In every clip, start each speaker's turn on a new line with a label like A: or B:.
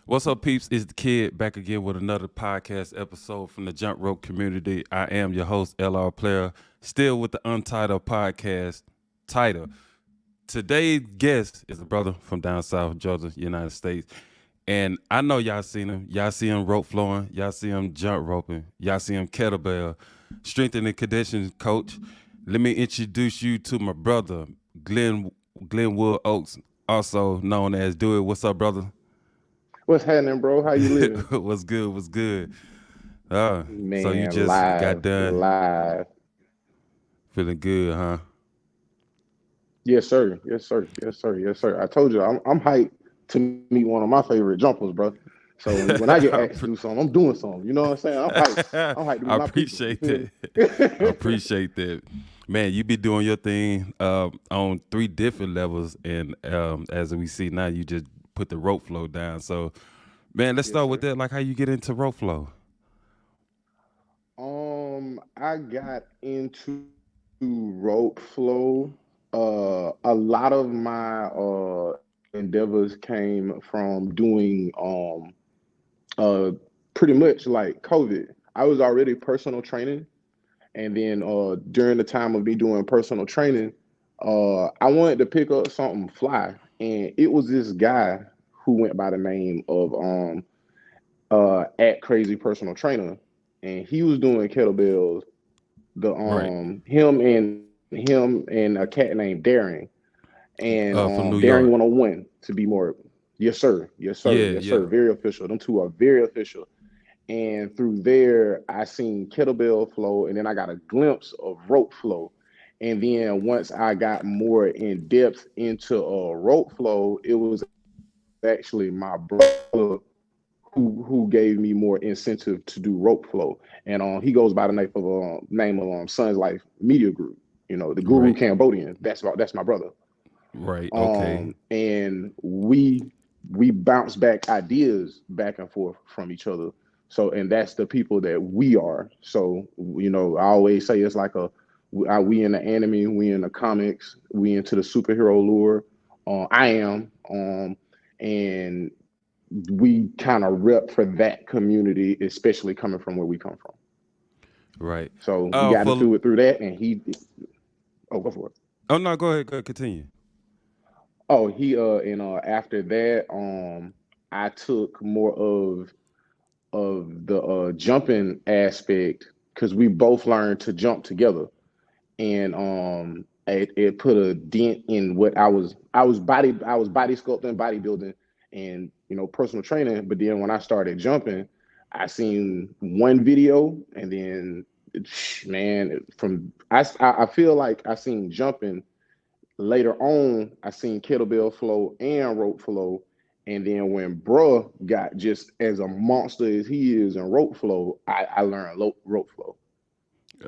A: What's up, peeps? It's the kid back again with another podcast episode from the Jump Rope community. I am your host, L.R.Player, still with the Untitled podcast title. Today's guest is a brother from down south, Georgia, United States. And I know y'all seen him. Y'all see him rope flowing. Y'all see him jump roping. Y'all see him kettlebell. Strength and conditioning coach. Let me introduce you to my brother, Glenwoodoak, also known as Do It. What's up, brother?
B: What's happening, bro? How you living?
A: What's good? What's good? So you
B: Man,
A: just got done
B: live.
A: feeling good, huh?
B: Yes, sir. Yes, sir. Yes, sir. Yes, sir. I told you, I'm hyped to meet one of my favorite jumpers, bro. So when I get asked to
A: I
B: do something, I'm doing something. You know what I'm saying? I'm hyped. I'm hyped to meet my people. You
A: appreciate
B: feel
A: that. I
B: me?
A: appreciate that. Man, you be doing your thing on three different levels, and as we see now, you just put the rope flow down. So, man, let's
B: Yes,
A: start with
B: sir.
A: that. Like, how you get into rope flow?
B: I got into rope flow. A lot of my endeavors came from doing uh pretty much like COVID. I was already personal training, and then during the time of me doing personal training, I wanted to pick up something fly, and it was this guy who went by the name of at Crazy Personal Trainer, and he was doing kettlebells. The
A: Right.
B: him and a cat named Daring, and
A: From New
B: Daring
A: York.
B: 101 to be more. Yes, sir. Yes, sir.
A: Yeah,
B: Yes,
A: yeah.
B: sir. Very official. Them two are very official. And through there, I seen kettlebell flow, and then I got a glimpse of rope flow. And then once I got more in depth into rope flow, it was actually my brother who gave me more incentive to do rope flow. And he goes by the name of Sun's Life Media Group. You know, the Guru
A: Right.
B: Cambodian. That's my brother.
A: Right. Okay.
B: And we bounce back ideas back and forth from each other. So, and that's the people that we are. So, I always say it's like we in the anime, we in the comics, we into the superhero lore. I am, and we kind of rep for that community, especially coming from where we come from.
A: Right.
B: So we got
A: For
B: into it through that, and oh, go for it.
A: oh no, go ahead. Go ahead, continue.
B: Oh, he and after that, I took more of the jumping aspect because we both learned to jump together, and it put a dent in what I was body sculpting, bodybuilding, and personal training. But then when I started jumping, I seen one video, and then man, I feel like I seen jumping. Later on, I seen kettlebell flow and rope flow. And then when bruh got just as a monster as he is in rope flow, I learned rope flow.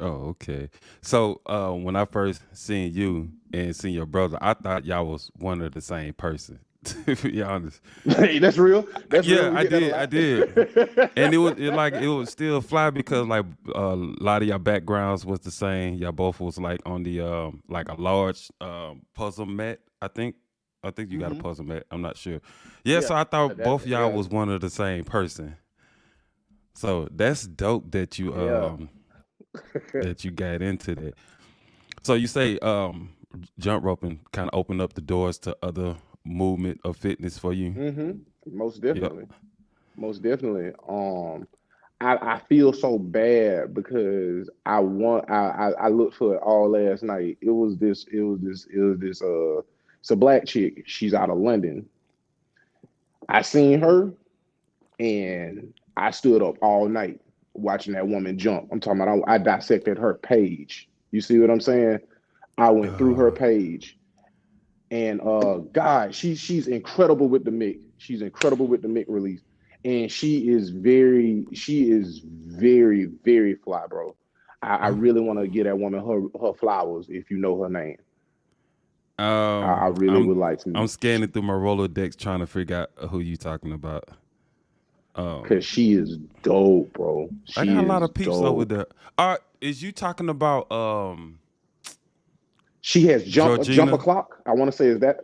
A: Oh, okay. So when I first seen you and seen your brother, I thought y'all was one of the same person. To be honest,
B: Hey, that's real. That's real.
A: yeah,
B: We
A: I
B: get that a
A: did, I
B: lot.
A: did, and it was still fly because like a lot of your backgrounds was the same. Y'all both was like on the like a large puzzle mat. I think you got a
B: Hmm.
A: puzzle mat. I'm not sure. Yeah,
B: Yeah,
A: so I thought
B: that
A: both y'all
B: yeah
A: was one of the same person. So that's dope
B: yeah.
A: that you got into that. So you say jump roping kind of opened up the doors to other movement or fitness for you.
B: Hmm. Most
A: Yep.
B: definitely. Most definitely. I feel so bad because I looked for it all last night. It's a black chick. She's out of London. I seen her and I stood up all night watching that woman jump. I'm talking about I dissected her page. You see what I'm saying? I went through her
A: Uh,
B: page, and God, she's incredible with the mic. She's incredible with the mic release. And she is very fly, bro. I
A: oh,
B: really want to get that woman her flowers if you know her name. I really
A: I'm
B: would like to,
A: I'm scanning through my Rolodex trying to figure out who you talking about.
B: because
A: Um,
B: she is dope, bro.
A: I
B: She
A: got a lot
B: is
A: of peeps over
B: dope.
A: there. Is you talking about
B: She has jump
A: Georgina?
B: o'clock. I want to say is that.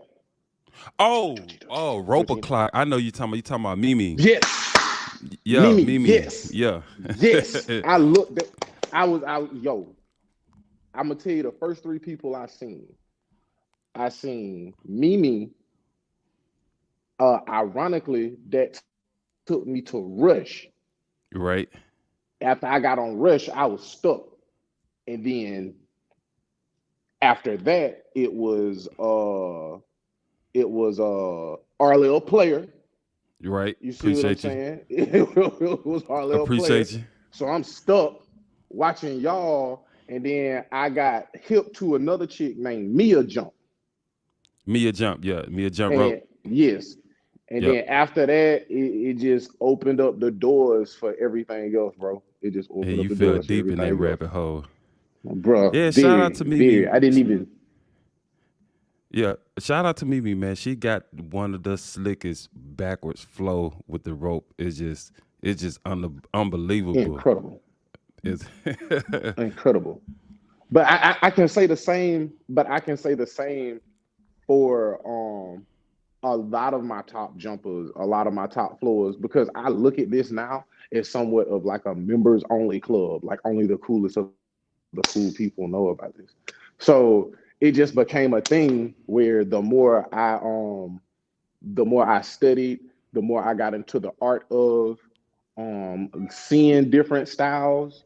A: Rope o'clock. I know you talking about Mimi.
B: Yes,
A: Yeah,
B: Mimi.
A: Mimi.
B: Yes,
A: Yeah.
B: yes. I looked at. I was out. Yo, I'm gonna tell you the first three people I seen. I seen Mimi. Ironically, that took me to Rush.
A: Right.
B: After I got on Rush, I was stuck, and then after that, it was L.R.Player.
A: Right.
B: You see what I'm
A: Appreciate you.
B: saying? It was L.R.Player.
A: Appreciate you.
B: So I'm stuck watching y'all, and then I got hip to another chick named Mia Jump.
A: Mia jump. Yeah. Mia jump rope.
B: And yes. And
A: Yep.
B: then after that, it just opened up the doors for everything else, bro. It just
A: And
B: opened up
A: you
B: the
A: fell
B: doors for
A: deep in that
B: everything else.
A: rabbit hole.
B: Bro,
A: Yeah. Shout out
B: very,
A: to
B: very.
A: Mimi.
B: I didn't even.
A: Yeah. Shout out to Mimi, man. She got one of the slickest backwards flow with the rope. It's just unbelievable.
B: Incredible.
A: It's
B: Incredible. But I can say the same, but I can say the same for a lot of my top jumpers, a lot of my top floors, because I look at this now as somewhat of like a members only club, like only the coolest of the cool people know about this. So it just became a thing where the more I studied, the more I got into the art of seeing different styles.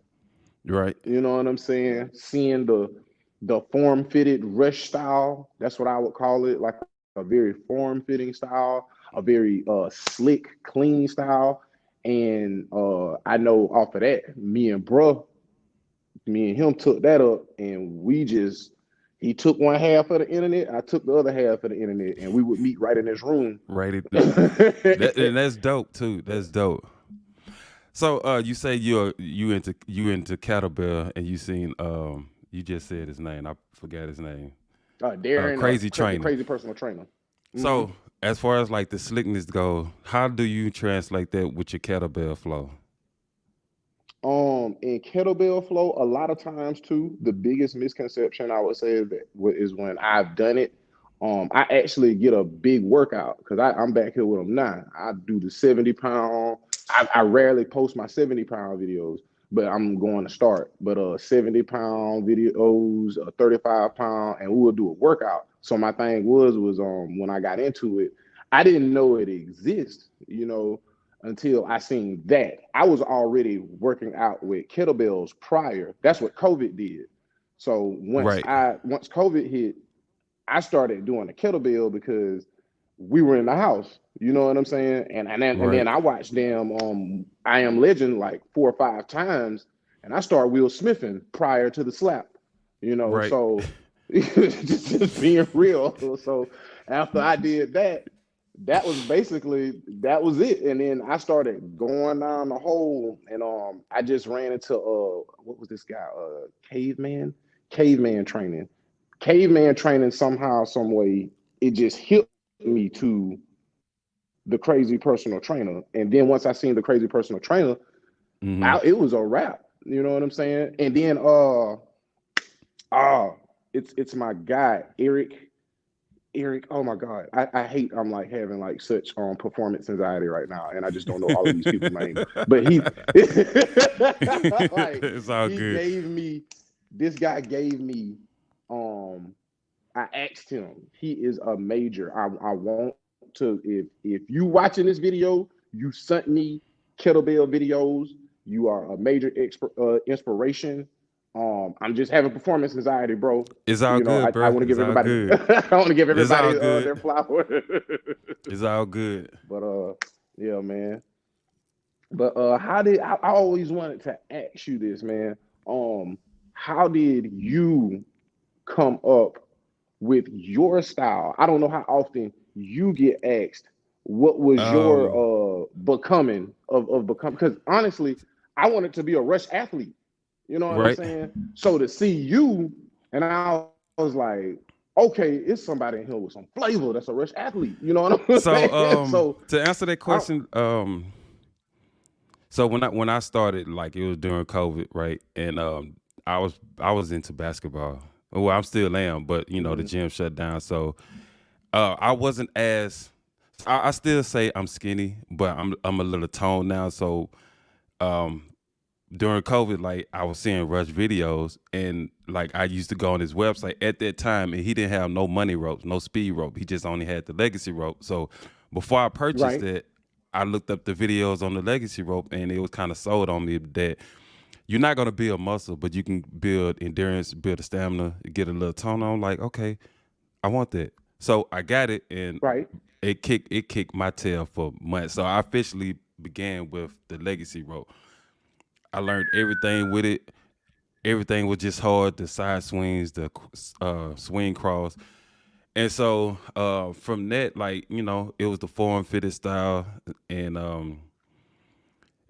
A: right.
B: You know what I'm saying? Seeing the form fitted rush style. That's what I would call it, like a very form fitting style, a very slick, clean style. And I know off of that, me and him took that up, and we just he took one half of the internet, I took the other half of the internet, and we would meet right in this room.
A: Right. And that's dope too. That's dope. So you say you into kettlebell and you seen you just said his name. I forgot his name.
B: Darren,
A: Crazy
B: the
A: trainer.
B: crazy personal trainer. Hmm.
A: So as far as like the slickness go, how do you translate that with your kettlebell flow?
B: In kettlebell flow, a lot of times too, the biggest misconception I would say is when I've done it. I actually get a big workout because I'm back here with them now. I do the 70 pound. I rarely post my 70 pound videos, but I'm going to start. But 70 pound videos, 35 pound, and we'll do a workout. So my thing was when I got into it, I didn't know it exists. Until I seen that. I was already working out with kettlebells prior. That's what COVID did. So
A: Right.
B: once COVID hit, I started doing the kettlebell because we were in the house. You know what I'm saying? And then
A: Right.
B: I watched them I Am Legend like 4 or 5 times, and I started Will Smithing prior to the slap.
A: Right.
B: So just being real. So after I did that, that was it. And then I started going down the hole, and I just ran into what was this guy? Caveman? Caveman training somehow, some way, it just hit me to the crazy personal trainer. And then once I seen the crazy personal trainer,
A: Mm-hmm.
B: it was a wrap. You know what I'm saying? And then uh it's my guy, Eric. Eric, oh my God. I hate I'm like having like such performance anxiety right now, and I just don't know all of these people's names. But he like
A: It's all
B: he
A: good.
B: gave me this guy gave me I asked him. He is a major. I want to if you watching this video, you sent me kettlebell videos. You are a major inspiration. I'm just having performance anxiety, bro.
A: It's all
B: I,
A: good,
B: I
A: bro.
B: want to
A: It's
B: give
A: all
B: everybody
A: good.
B: I want to give
A: It's all
B: everybody
A: good.
B: their flower.
A: It's all good.
B: But yeah, man. But I always wanted to ask you this, man. Um, how did you come up with your style? I don't know how often you get asked what was your
A: Um,
B: becoming of become because honestly, I wanted to be a rush athlete. You know what I'm
A: right.
B: saying? So to see you, and I was like, okay, it's somebody in here with some flavor that's a rush athlete. You know what I'm
A: So
B: saying? So
A: to answer that
B: I,
A: question, so when I started, like it was during COVID, right? And I was into basketball. Well, I'm still am, but the
B: mhm.
A: gym shut down. So I wasn't as I still say I'm skinny, but I'm a little toned now. So um during COVID, like I was seeing Rush videos, and like I used to go on his website at that time, and he didn't have no money ropes, no speed rope. He just only had the legacy rope. So before I purchased
B: Right.
A: it, I looked up the videos on the legacy rope, and it was kind of sold on me that you're not gonna build muscle, but you can build endurance, build a stamina, get a little tone on. Like, okay, I want that. So I got it, and
B: Right.
A: it kicked my tail for months. So I officially began with the legacy rope. I learned everything with it. Everything was just hard. The side swings, the swing cross, and so from that, like it was the form fitted style, and um,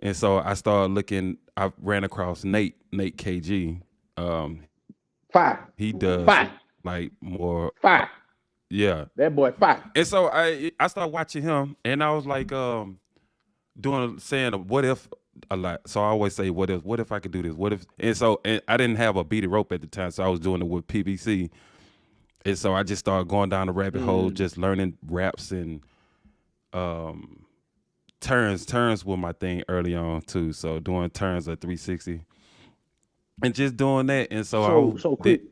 A: and so I started looking. I ran across Nate KG.
B: Fire.
A: He does
B: Fire.
A: like more,
B: Fire.
A: yeah.
B: That boy fire.
A: And so I started watching him, and I was like doing saying a what if a lot. So I always say what if I could do this? What if and I didn't have a beaded rope at the time, so I was doing it with PVC. And so I just started going down the rabbit hole,
B: Mm.
A: just learning wraps and um turns. Turns were my thing early on too. So doing turns at 360 and just doing that. And so
B: So
A: I
B: so
A: did,
B: quick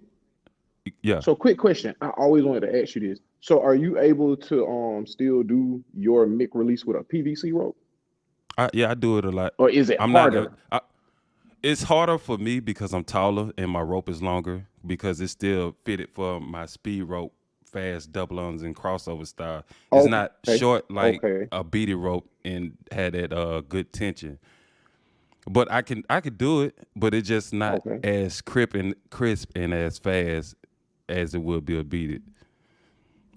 A: yeah.
B: so quick question. I always wanted to ask you this. So are you able to still do your mic release with a PVC rope?
A: Yeah, I do it a lot.
B: Or is it
A: I'm not.
B: harder?
A: It's harder for me because I'm taller and my rope is longer because it's still fitted for my speed rope, fast double uns and crossover style. It's not
B: Okay.
A: short like
B: Okay.
A: a beaded rope and had that good tension. But I could do it, but it's just not
B: Okay.
A: as crisp and as fast as it would be a beaded.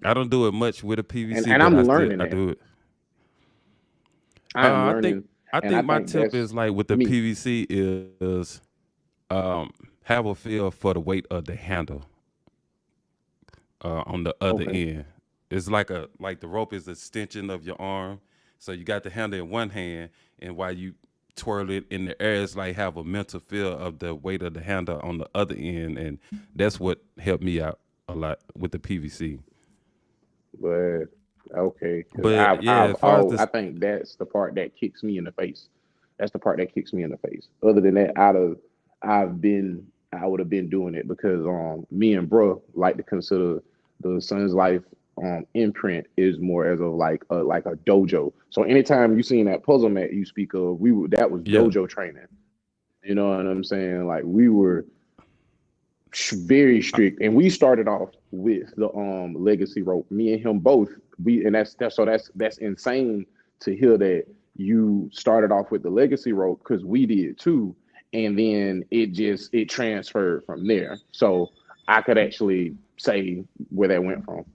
A: I don't do it much with a PVC,
B: And
A: but
B: I'm
A: I
B: learning that.
A: do it.
B: I am
A: I think
B: learning,
A: I
B: and I
A: think my
B: think
A: tip
B: that's
A: is like with the
B: me.
A: PVC is have a feel for the weight of the handle on the other
B: Okay.
A: end. It's like the rope is an extension of your arm, so you got the handle in one hand, and while you twirl it in the air, it's like have a mental feel of the weight of the handle on the other end, and that's what helped me out a lot with the PVC.
B: But okay, because
A: But yeah, as far as
B: I
A: this,
B: think that's the part that kicks me in the face. That's the part that kicks me in the face. Other than that, I would have been doing it because me and bro like to consider the Sun's Life imprint is more as of like a dojo. So anytime you seen that puzzle mat you speak of, that was
A: yeah,
B: dojo training. You know what I'm saying? Like we were very
A: I,
B: strict, and we started off with the legacy rope. Me and him both. That's insane to hear that you started off with the legacy rope because we did too, and then it transferred from there. So I could actually say where that went from.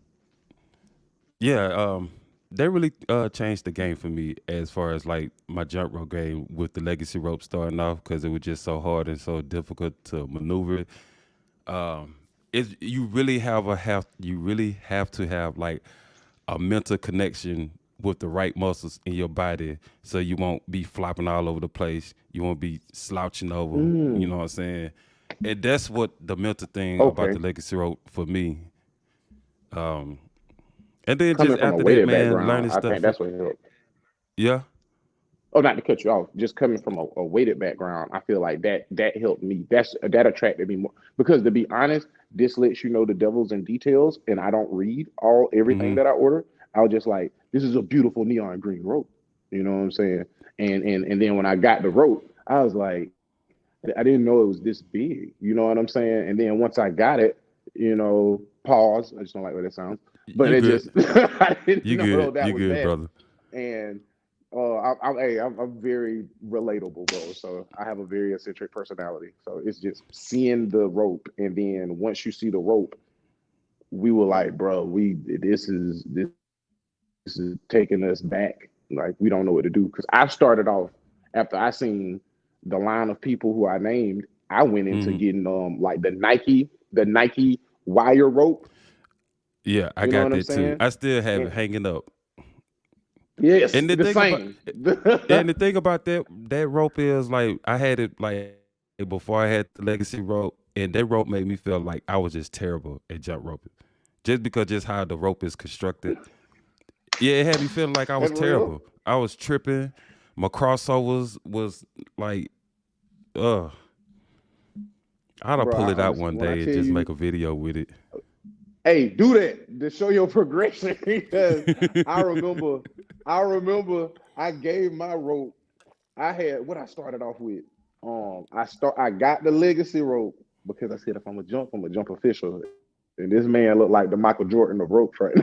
A: yeah, they really changed the game for me as far as like my jump rope game with the legacy rope starting off because it was just so hard and so difficult to maneuver. um it's you really have to have like a mental connection with the right muscles in your body so you won't be flopping all over the place, you won't be slouching over, you
B: Mm,
A: know what I'm saying? And that's what the mental thing about
B: okay,
A: the legacy rope for me. um and then
B: coming
A: just
B: from a
A: after that,
B: weighted
A: man,
B: background,
A: learning
B: I think
A: stuff.
B: that's what helped.
A: Yeah,
B: Oh, not to cut you off, just coming from a weighted background, I feel like that helped me. That attracted me more because to be honest, this lets you know the devil's in details, and I don't read all everything
A: hmm,
B: that I order. I was just like, this is a beautiful neon green rope. You know what I'm saying? And then when I got the rope, I was like, I didn't know it was this big. You know what I'm saying? And then once I got it, pause. I just don't like where that sounds, but
A: you
B: it
A: good,
B: just I didn't
A: you
B: know
A: good,
B: that
A: you
B: was
A: good,
B: that.
A: brother.
B: And I'm very relatable, bro. So I have a very eccentric personality. So it's just seeing the rope, and then once you see the rope, we were like, bro, we this is taking us back. Like we don't know what to do because I started off after I seen the line of people who I named. I went into getting
A: Hmm.
B: like the Nike wire rope.
A: Yeah, I
B: You know
A: got
B: what I'm
A: that too.
B: saying?
A: I still have it
B: And
A: hanging up.
B: yes,
A: And the
B: the
A: thing about
B: same.
A: and the thing about that rope is like I had it like before I had the legacy rope, and that rope made me feel like I was just terrible at jump roping just how the rope is constructed. Yeah, it had me feeling like I was
B: That's real.
A: terrible. I was tripping. My crossovers was like, uh, I'd have
B: Bro,
A: pull it
B: I
A: out
B: honestly,
A: one
B: when I
A: day and
B: tell
A: just make
B: you,
A: a video with it.
B: hey, do that to show your progression because I remember, I remember I gave my rope. I had what I started off with. I got the legacy rope because I said if I'm gonna jump official. And this man looked like the Michael Jordan of ropes right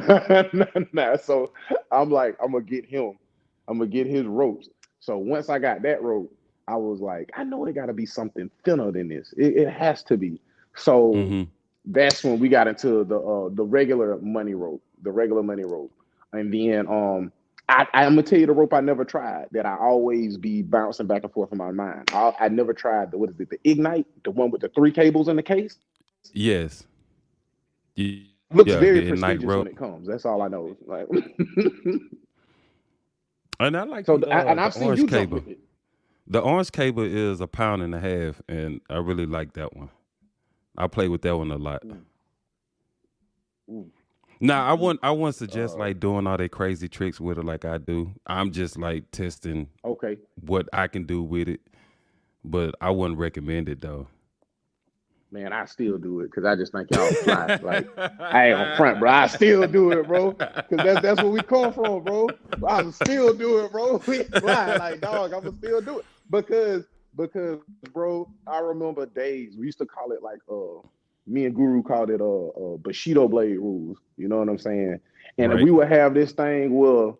B: now. So I'm like, I'm gonna get his ropes. So once I got that rope, I was like, I know it gotta be something thinner than this. It has to be. So
A: Hmm.
B: that's when we got into the regular money rope, and then I'm gonna tell you the rope I never tried that I always be bouncing back and forth in my mind. I never tried the what is it, the Ignite, the one with the three cables in the case.
A: Yes.
B: Looks
A: Yeah,
B: very
A: the Ignite
B: prestigious when
A: rope.
B: it comes. That's all I know. Like,
A: And I like
B: so and
A: the
B: I've seen
A: orange
B: you jump
A: cable.
B: with it.
A: The orange cable is a pound and a half, and I really like that one. I play with that one a lot.
B: Ooh, ooh,
A: Now
B: ooh.
A: I wouldn't suggest
B: Uh,
A: like doing all that crazy tricks with it like I do. I'm just like testing
B: okay,
A: what I can do with it, but I wouldn't recommend it though.
B: man, I still do it because I just think y'all fly. Like I ain't on front, bro. I still do it, bro. Because that's where we come from, bro. I'm still do it, bro. We fly like dog. I'm gonna still do it because, bro. I remember days we used to call it like me and Guru called it Bushido blade rules. You know what I'm saying? And
A: Right.
B: we would have this thing where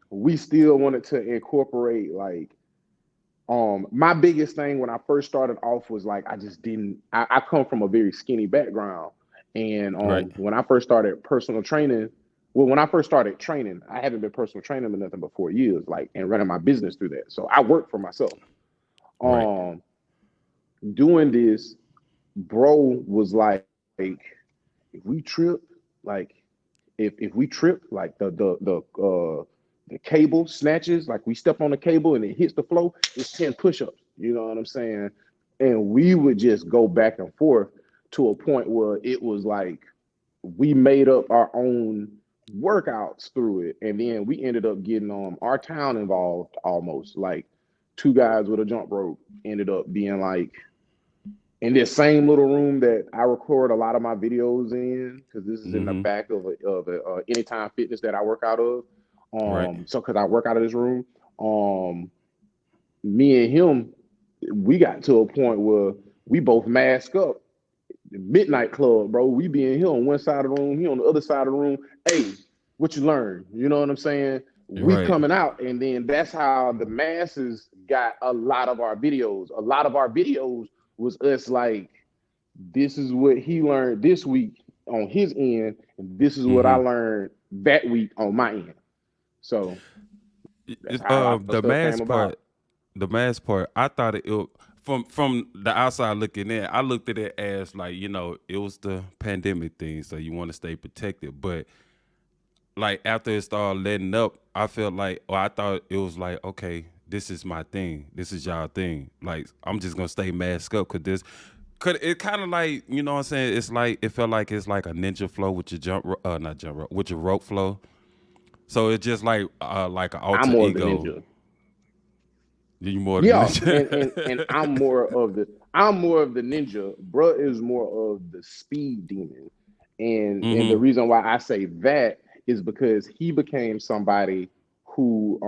B: we still wanted to incorporate like my biggest thing when I first started off was like I just didn't I come from a very skinny background. And
A: Right.
B: when I first started personal training, well, when I first started training, I haven't been personal training for nothing but 4 years, like and running my business through that. So I work for myself.
A: Right.
B: Um doing this, bro was like, if we trip, like if we trip, like the cable snatches, like we step on the cable and it hits the floor, it's 10 push-ups. You know what I'm saying? And we would just go back and forth to a point where it was like we made up our own workouts through it. And then we ended up getting our town involved almost. Like two guys with a jump rope ended up being like in this same little room that I record a lot of my videos in, because this is in the
A: Mm-hmm.
B: back of a Anytime Fitness that I work out of.
A: Right.
B: So because I work out of this room, um, me and him, we got to a point where we both mask up. Midnight Club, bro. We be in here on one side of the room, he on the other side of the room. Hey, what you learn? You know what I'm saying? We
A: Right.
B: coming out, and then that's how the masses got a lot of our videos. A lot of our videos was us like, this is what he learned this week on his end, and this is what I
A: Mm-hmm.
B: learned that week on my end. So that's how a lot of
A: The
B: stuff came
A: mask
B: about.
A: part, I thought from the outside looking in, I looked at it as like, it was the pandemic thing, so you want to stay protected. But like after it started letting up, I felt like, or I thought it was like, okay, this is my thing. This is y'all thing. Like I'm just gonna stay masked up because cause it kind of like, you know what I'm saying? It's like, it felt like it's like a ninja flow with your not jump rope, with your rope flow. So it's just like an
B: I'm
A: alter
B: more of the
A: ego.
B: ninja.
A: You more than
B: Yeah, and
A: ninja.
B: I'm more of the ninja. Bruh is more of the speed demon. And the
A: Mm-hmm.
B: reason why I say that is because he became somebody who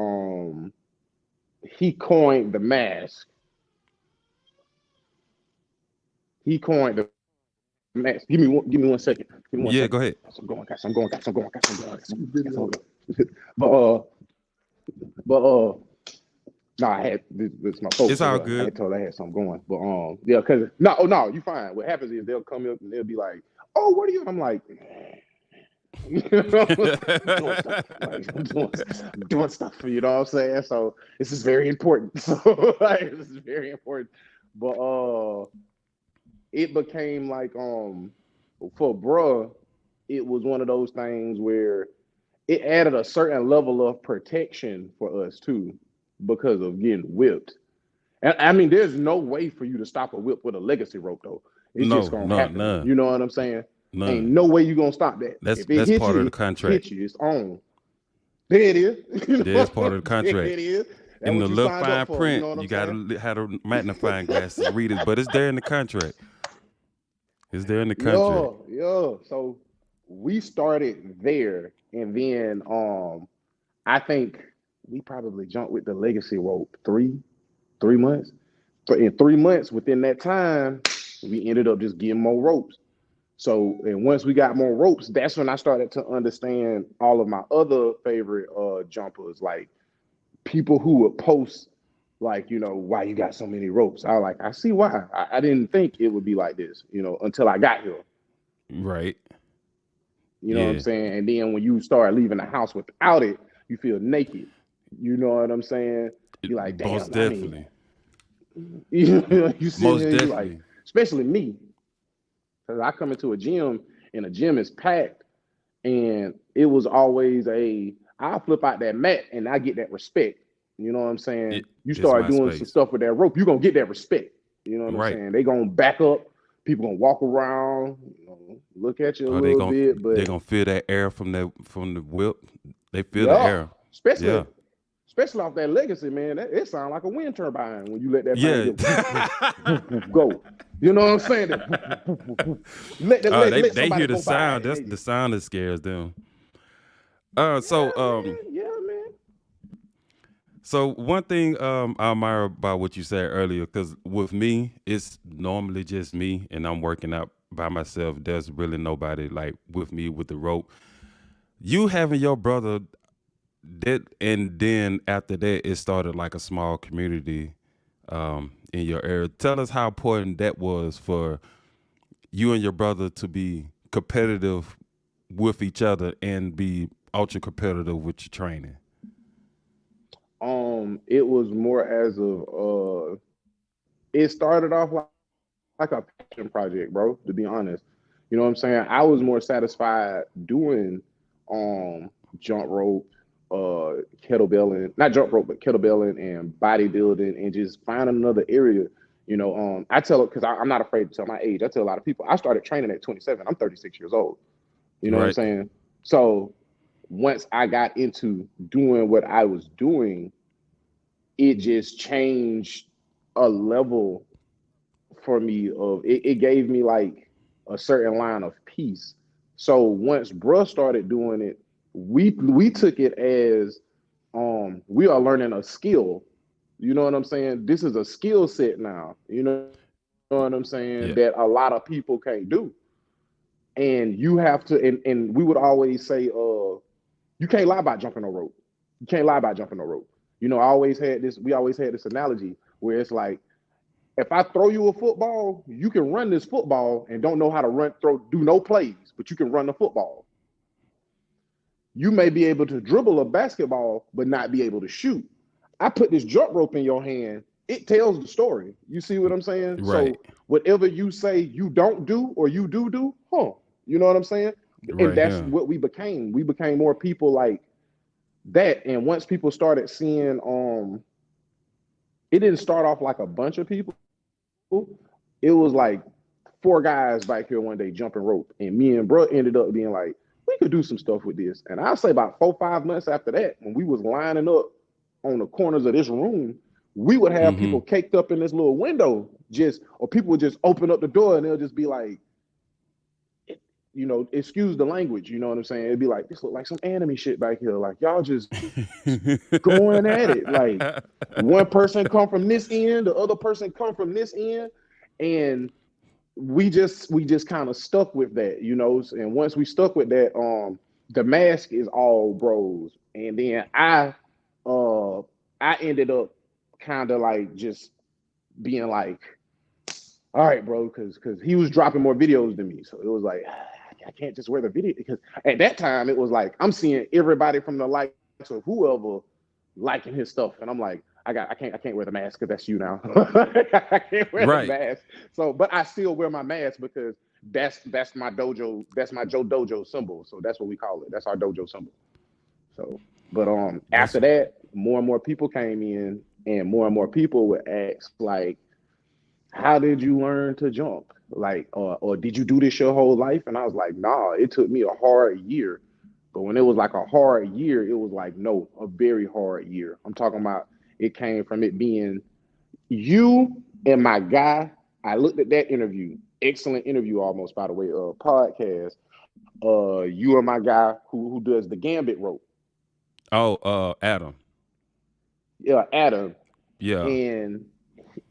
B: he coined the mask. He coined the mask. Give me one second. Give me one second.
A: Yeah, go
B: Got
A: ahead.
B: some going, got some going, got some going, got some going. But but no, I had this my folks
A: It's
B: in
A: all
B: here. I
A: good.
B: had told I had something going, but yeah, cause no, oh no, you fine. What happens is they'll come up and they'll be like, "Oh, what are you?" I'm like, you know, I'm doing stuff, like I'm doing stuff. You know what I'm saying? So this is very important. So like, this is very important. But it became like for bruh, it was one of those things where it added a certain level of protection for us too because of getting whipped. And I there's no way for you to stop a whip with a legacy rope though. It's just
A: No,
B: gonna
A: no,
B: happen.
A: none.
B: You know what I'm saying? Ain't
A: None.
B: no way you gonna stop that.
A: That's
B: If it
A: that's
B: hits
A: part
B: you,
A: of the
B: it
A: contract.
B: hits you. It's on. There it is. You know
A: There's
B: what
A: part of the
B: I'm saying?
A: contract.
B: It is. That's
A: In the
B: what you
A: little
B: signed
A: fine
B: up for. You
A: print,
B: know what I'm
A: you got
B: saying?
A: to have a magnifying glass to read it, but it's there in the contract. It's there in the
B: Yeah,
A: contract.
B: yeah. So we started there, and then I think we probably jumped with the legacy rope 3 months. So in 3 months, within that time, we ended up just getting more ropes. So, and once we got more ropes, that's when I started to understand all of my other favorite jumpers, like people who would post, like, why you got so many ropes. I was like, I see why. I didn't think it would be like this, until I got here.
A: Right.
B: You know what I'm
A: Yeah.
B: saying? And then when you start leaving the house without it, you feel naked. You know what I'm saying? You're like,
A: Most
B: damn, I mean,
A: definitely.
B: you sit
A: Most
B: here, you like,
A: definitely.
B: especially me, because I come into a gym and a gym is packed, and it was always I flip out that mat and I get that respect. You know what I'm saying?
A: It,
B: You
A: it's
B: start
A: my
B: doing some
A: space.
B: stuff with that rope, you're gonna get that respect. You know what I'm
A: Right.
B: saying? They gonna back up, people gonna walk around, look at you a
A: Or they
B: little
A: gon'
B: bit,
A: they
B: but
A: gonna feel that air from the whip. They feel the
B: yeah,
A: air.
B: especially
A: Yeah.
B: especially off that legacy, man. It sounds like a wind turbine when you let that thing
A: Yeah.
B: just go. You know what I'm saying? let the, let, let
A: They
B: somebody
A: hear the
B: go by
A: sound.
B: and
A: That's
B: they
A: the
B: just
A: sound that scares them.
B: yeah,
A: So
B: man, yeah, man.
A: So one thing I admire about what you said earlier, because with me, it's normally just me, and I'm working out by myself. There's really nobody like with me with the rope. You having your brother that, and then after that, it started like a small community in your area. Tell us how important that was for you and your brother to be competitive with each other and be ultra competitive with your training.
B: It was more as of it started off like a passion project, bro, to be honest. You know what I'm saying? I was more satisfied doing jump rope, kettlebelling, not jump rope, but kettlebelling and bodybuilding and just finding another area. I tell it because I'm not afraid to tell my age. I tell a lot of people I started training at 27. I'm 36 years old. You know what I'm
A: Right.
B: saying? So once I got into doing what I was doing, it just changed a level for me of it gave me like a certain line of peace. So once bruh started doing it, we took it as we are learning a skill. You know what I'm saying? This is a skill set now. You know what I'm saying? That a lot of
A: Yeah.
B: people can't do. And you have to and we would always say, you can't lie about jumping no rope. You can't lie about jumping no rope. We always had this analogy where it's like, if I throw you a football, you can run this football and don't know how to do no plays, but you can run the football. You may be able to dribble a basketball, but not be able to shoot. I put this jump rope in your hand, it tells the story. You see what I'm saying?
A: Right.
B: So whatever you say you don't do or you do, you know what I'm saying? And
A: Right
B: that's
A: here.
B: what we became. We became more people like that. And once people started seeing, it didn't start off like a bunch of people. It was like four guys back here one day jumping rope, and me and bro ended up being like, we could do some stuff with this. And I'll say about 4 5 months after that, when we was lining up on the corners of this room, we would have
A: Mm-hmm.
B: people caked up in this little window, or people would just open up the door and they'll just be like, excuse the language, you know what I'm saying? It'd be like, this look like some anime shit back here. Like y'all just going at it. Like one person come from this end, the other person come from this end, and we just kind of stuck with that, And once we stuck with that, the mask is all bros, and then uh I ended up kind of like just being like, all right, bro, because he was dropping more videos than me, so it was like, I can't just wear the video, because at that time it was like I'm seeing everybody from the likes of whoever liking his stuff, and I'm like, I can't wear the mask because that's you now. I can't wear the
A: Right.
B: mask. So, but I still wear my mask because that's my dojo, that's my Joe Dojo symbol. So that's what we call it. That's our dojo symbol. So, but
A: That's
B: after that, more and more people came in, and more people would ask like, how did you learn to jump? Like, or did you do this your whole life? And I was like, nah, it took me a hard year. But when it was like a hard year, it was like, no, a very hard year. I'm talking about it came from it being you and my guy. I looked at that interview, excellent interview almost, by the way, podcast. You and my guy who does the Gambit rope,
A: Oh, Adam.
B: yeah, Adam,
A: Yeah.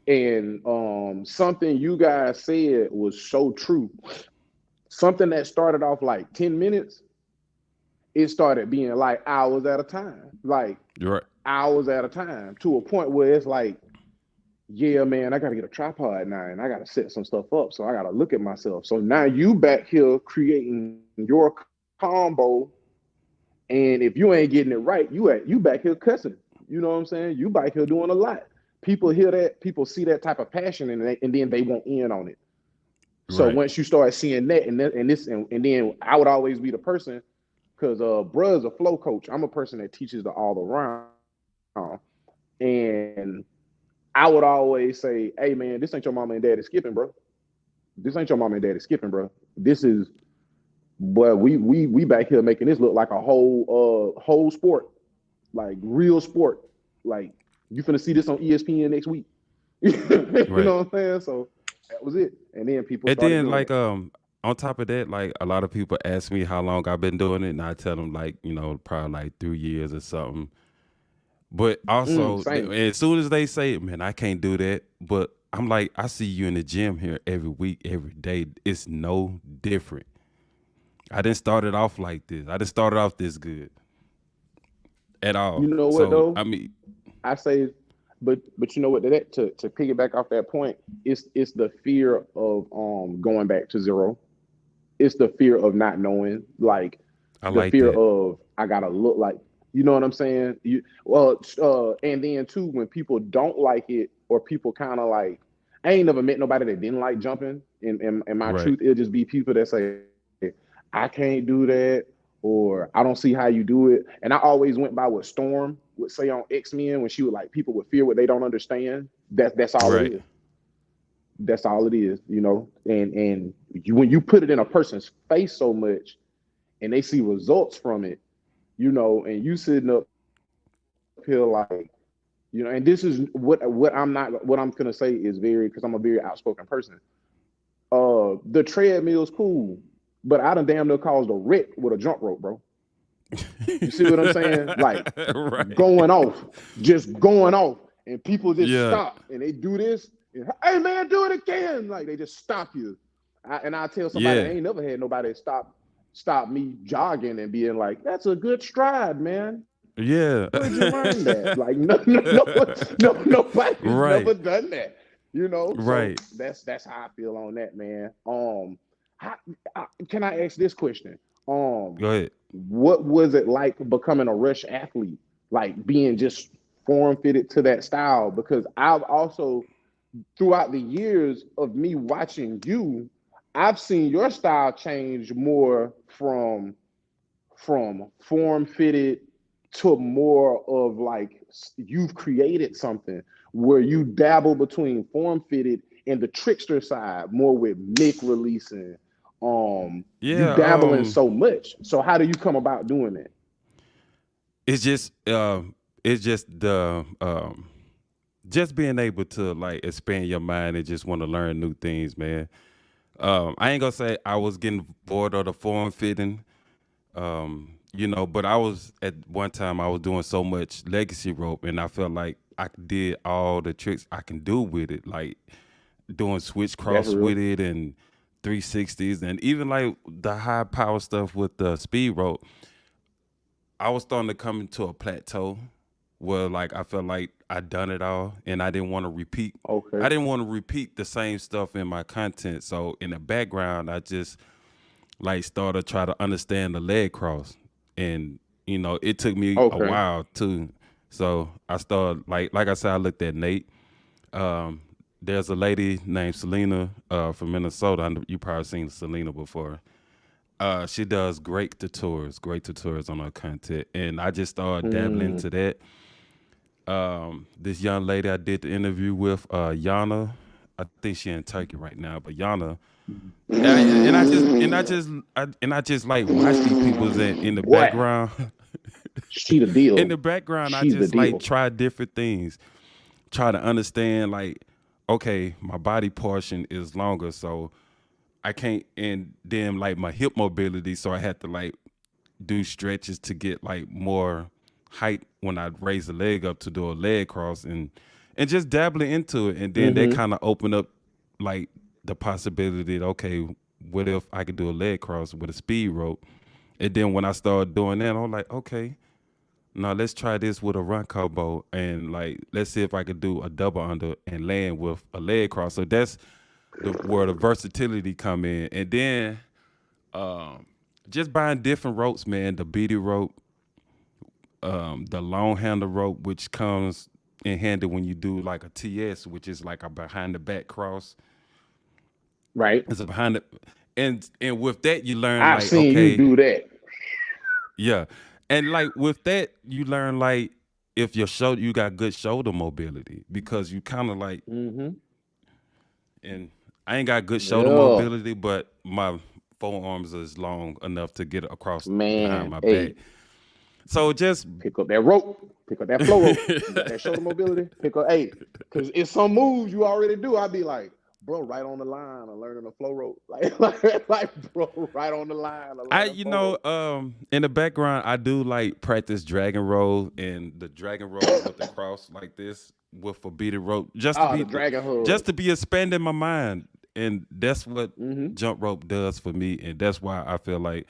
B: and something you guys said was so true. Something that started off like 10 minutes, it started being like hours at a time, like
A: You're right.
B: hours at a time, to a point where it's like, yeah, man, I got to get a tripod now and I got to set some stuff up. So I got to look at myself. So now you back here creating your combo. And if you ain't getting it right, you back here cussing. You know what I'm saying? You back here doing a lot. People hear that, people see that type of passion, and then they won't in on it. So
A: Right.
B: once you start seeing that, and then I would always be the person, because bruh's a flow coach. I'm a person that teaches the all around, and I would always say, "Hey man, this ain't your mama and daddy skipping, bro. This ain't your mama and daddy skipping, bro. This is, but we back here making this look like a whole sport, like real sport. Like you finna see this on ESPN next week. You
A: Right.
B: know what I'm saying? So that was it. And then people
A: And
B: started
A: then
B: doing it.
A: on top of that, like a lot of people ask me how long I've been doing it, and I tell them like probably like 3 years or something. But also,
B: Same.
A: as soon as they say, "Man, I can't do that," but I'm like, I see you in the gym here every week, every day. It's no different. I didn't start it off like this. I didn't start it off this good at
B: You
A: all.
B: know what
A: So
B: though?
A: I mean,
B: I say, but you know what? That to piggyback off that point, it's the fear of going back to zero. It's the fear of not knowing, like
A: I
B: the
A: like
B: fear
A: that.
B: of I gotta look like, you know what I'm saying? You well, and then too, when people don't like it, or people kind of like, I ain't never met nobody that didn't like jumping. And my
A: Right.
B: truth, it'll just be people that say, I can't do that, or I don't see how you do it. And I always went by what Storm would say on X-Men, when she would like, people would fear what they don't understand. That's all it
A: Right.
B: is. That's all it is, you know. And when you put it in a person's face so much, and they see results from it, you know, and you sitting up here like, and this is what I'm gonna say is very, because I'm a very outspoken person. The treadmill's cool, but I done damn near caused a wreck with a jump rope, bro. You see what I'm saying? Like
A: Right.
B: going off, just going off, and people just
A: Yeah.
B: stop and they do this. And, hey man, do it again! Like they just stop you. And I tell somebody, I
A: Yeah.
B: ain't never had nobody stop me jogging and being like, "That's a good stride, man. Where'd
A: Yeah.
B: you learn that?" Like, nobody's never
A: Right.
B: done that. You know, so
A: Right.
B: that's how I feel on that, man. How, can I ask this question?
A: Go ahead.
B: What was it like becoming a rush athlete? Like being just form fitted to that style? Because I've also, throughout the years of me watching you, I've seen your style change more from form fitted to more of like, you've created something where you dabble between form fitted and the trickster side, more with Mick releasing. You
A: Yeah.
B: dabble in so much. So how do you come about doing that?
A: It's just it's just the just being able to like expand your mind and just want to learn new things, man. I ain't gonna say I was getting bored of the form fitting, but I was at one time I was doing so much legacy rope, and I felt like I did all the tricks I can do with it, like doing switch
B: That's
A: cross
B: real.
A: with it and 360s, and even like the high power stuff with the speed rope. I was starting to come into a plateau where like I felt like I done it all and I didn't want to repeat.
B: Okay.
A: I didn't want to repeat the same stuff in my content. So in the background, I just like started try to understand the leg cross, and it took me a
B: Okay.
A: while too. So I started like I said, I looked at Nate. Um, there's a lady named Selena from Minnesota. You probably seen Selena before. She does great tutorials on her content, and I just started dabbling
B: Mm,
A: into that. This young lady I did the interview with, Yana. I think she in Turkey right now, but Yana. And I just like watch these people's in the
B: Boy,
A: background.
B: she the
A: In
B: deal.
A: the background, I
B: She's the
A: just like
B: deal.
A: try different things, try to understand like, okay, my body portion is longer, so I can't, and then like my hip mobility, so I had to like do stretches to get like more height when I raise the leg up to do a leg cross and just dabbling into it, and then they
B: Mm-hmm.
A: kind of open up like the possibility that okay, what if I could do a leg cross with a speed rope, and then when I started doing that, I'm like, okay, now let's try this with a run combo, and like let's see if I could do a double under and land with a leg cross. So that's where the versatility come in, and then um, just buying different ropes, man. The beady rope, the long handle rope, which comes in handy when you do like a TS, which is like a behind the back cross.
B: Right.
A: It's a behind the, and with that you learn
B: I've
A: like
B: seen you
A: okay,
B: do that.
A: yeah, and like with that you learn like if your shoulder you got good shoulder mobility because you kind of like
B: Mm-hmm.
A: and I ain't got good shoulder
B: Yeah.
A: mobility, but my forearms is long enough to get across behind
B: Man,
A: my back.
B: hey,
A: So just
B: pick up that rope. Pick up that flow rope. You got that shoulder mobility. Pick up, hey, because it's some moves you already do. I'd be like, bro, right on the line of learning the flow rope. Like, bro, right on the line of
A: I
B: learning flow rope.
A: in the background I do like practice dragon roll and the dragon roll with the cross like this with a beaded rope
B: Ah, the dragon hug.
A: just to be expanding my mind, and that's what
B: Mm-hmm.
A: jump rope does for me, and that's why I feel like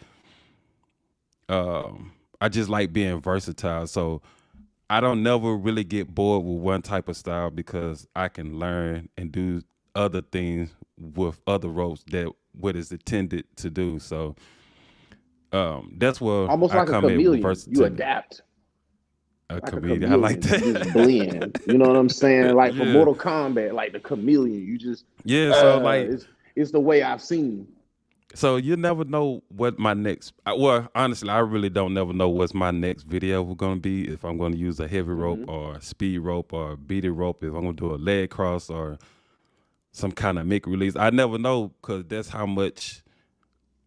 A: I just like being versatile. So I don't never really get bored with one type of style because I can learn and do other things with other ropes that what is intended to do. So that's where
B: Almost
A: I
B: like a
A: come in with
B: chameleon. You
A: versatility.
B: adapt
A: A
B: like a
A: comedian, I like
B: chameleon. You just
A: that.
B: blend. You know what I'm saying? Like for
A: Yeah,
B: Mortal Kombat, like the chameleon. You just
A: yeah. So like,
B: it's the way I've seen.
A: so you never know what my next. Well, honestly, I really don't never know what's my next video gonna be. If I'm gonna use a heavy rope
B: Mm-hmm.
A: or a speed rope or a beaded rope, if I'm gonna do a leg cross or some kind of mic release. I never know because that's how much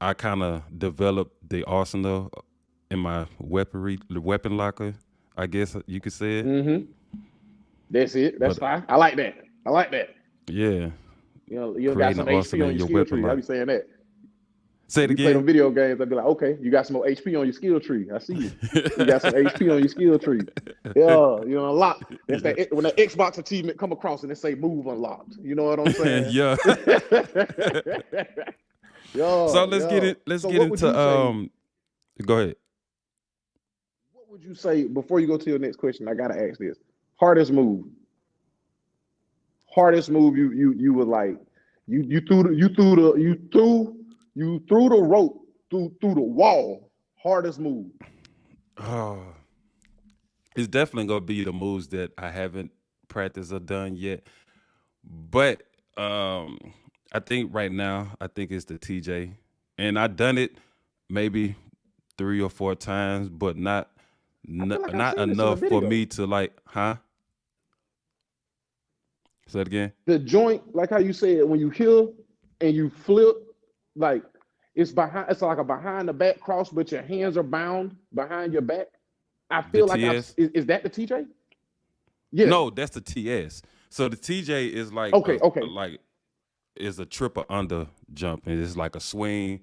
A: I kind of developed the arsenal in my weaponry, the weapon locker. I guess you could say it.
B: Mm-hmm. That's it. That's
A: But
B: fine. I like that. I like that.
A: yeah,
B: You got
A: creating
B: some
A: an
B: HP
A: arsenal
B: on
A: in
B: your
A: your
B: skill
A: weapon
B: tree. I
A: locker.
B: be saying that.
A: Say
B: When
A: it
B: we play them
A: again.
B: video games, I'd be like, okay, you got some more HP on your skill tree. I see you. You got some HP on your skill tree. Yeah, you know, a lot. That's that when the Xbox achievement come across and they say move unlocked. You know what I'm saying?
A: Yeah. So
B: Yo,
A: let's get
B: yo.
A: it. Let's
B: So
A: get
B: what would
A: into
B: you say?
A: Go ahead.
B: What would you say before you go to your next question? I gotta ask this. Hardest move. Hardest move you were like you threw the rope through the wall. Hardest move.
A: Oh, it's definitely gonna be the moves that I haven't practiced or done yet. But um, I think right now, I think it's the TJ, and I done it maybe 3 or 4 times, but
B: I feel like I've
A: not
B: seen this in a
A: enough for
B: video.
A: me to like, huh? Say it again.
B: The joint, like how you said, when you heal and you flip, like it's like a behind the back cross, but your hands are bound behind your back. I
A: The
B: feel like
A: TS?
B: is that the TJ? Yes.
A: No, that's the TS. So the TJ is like
B: Okay, okay.
A: is a triple under jump, and it's like a swing,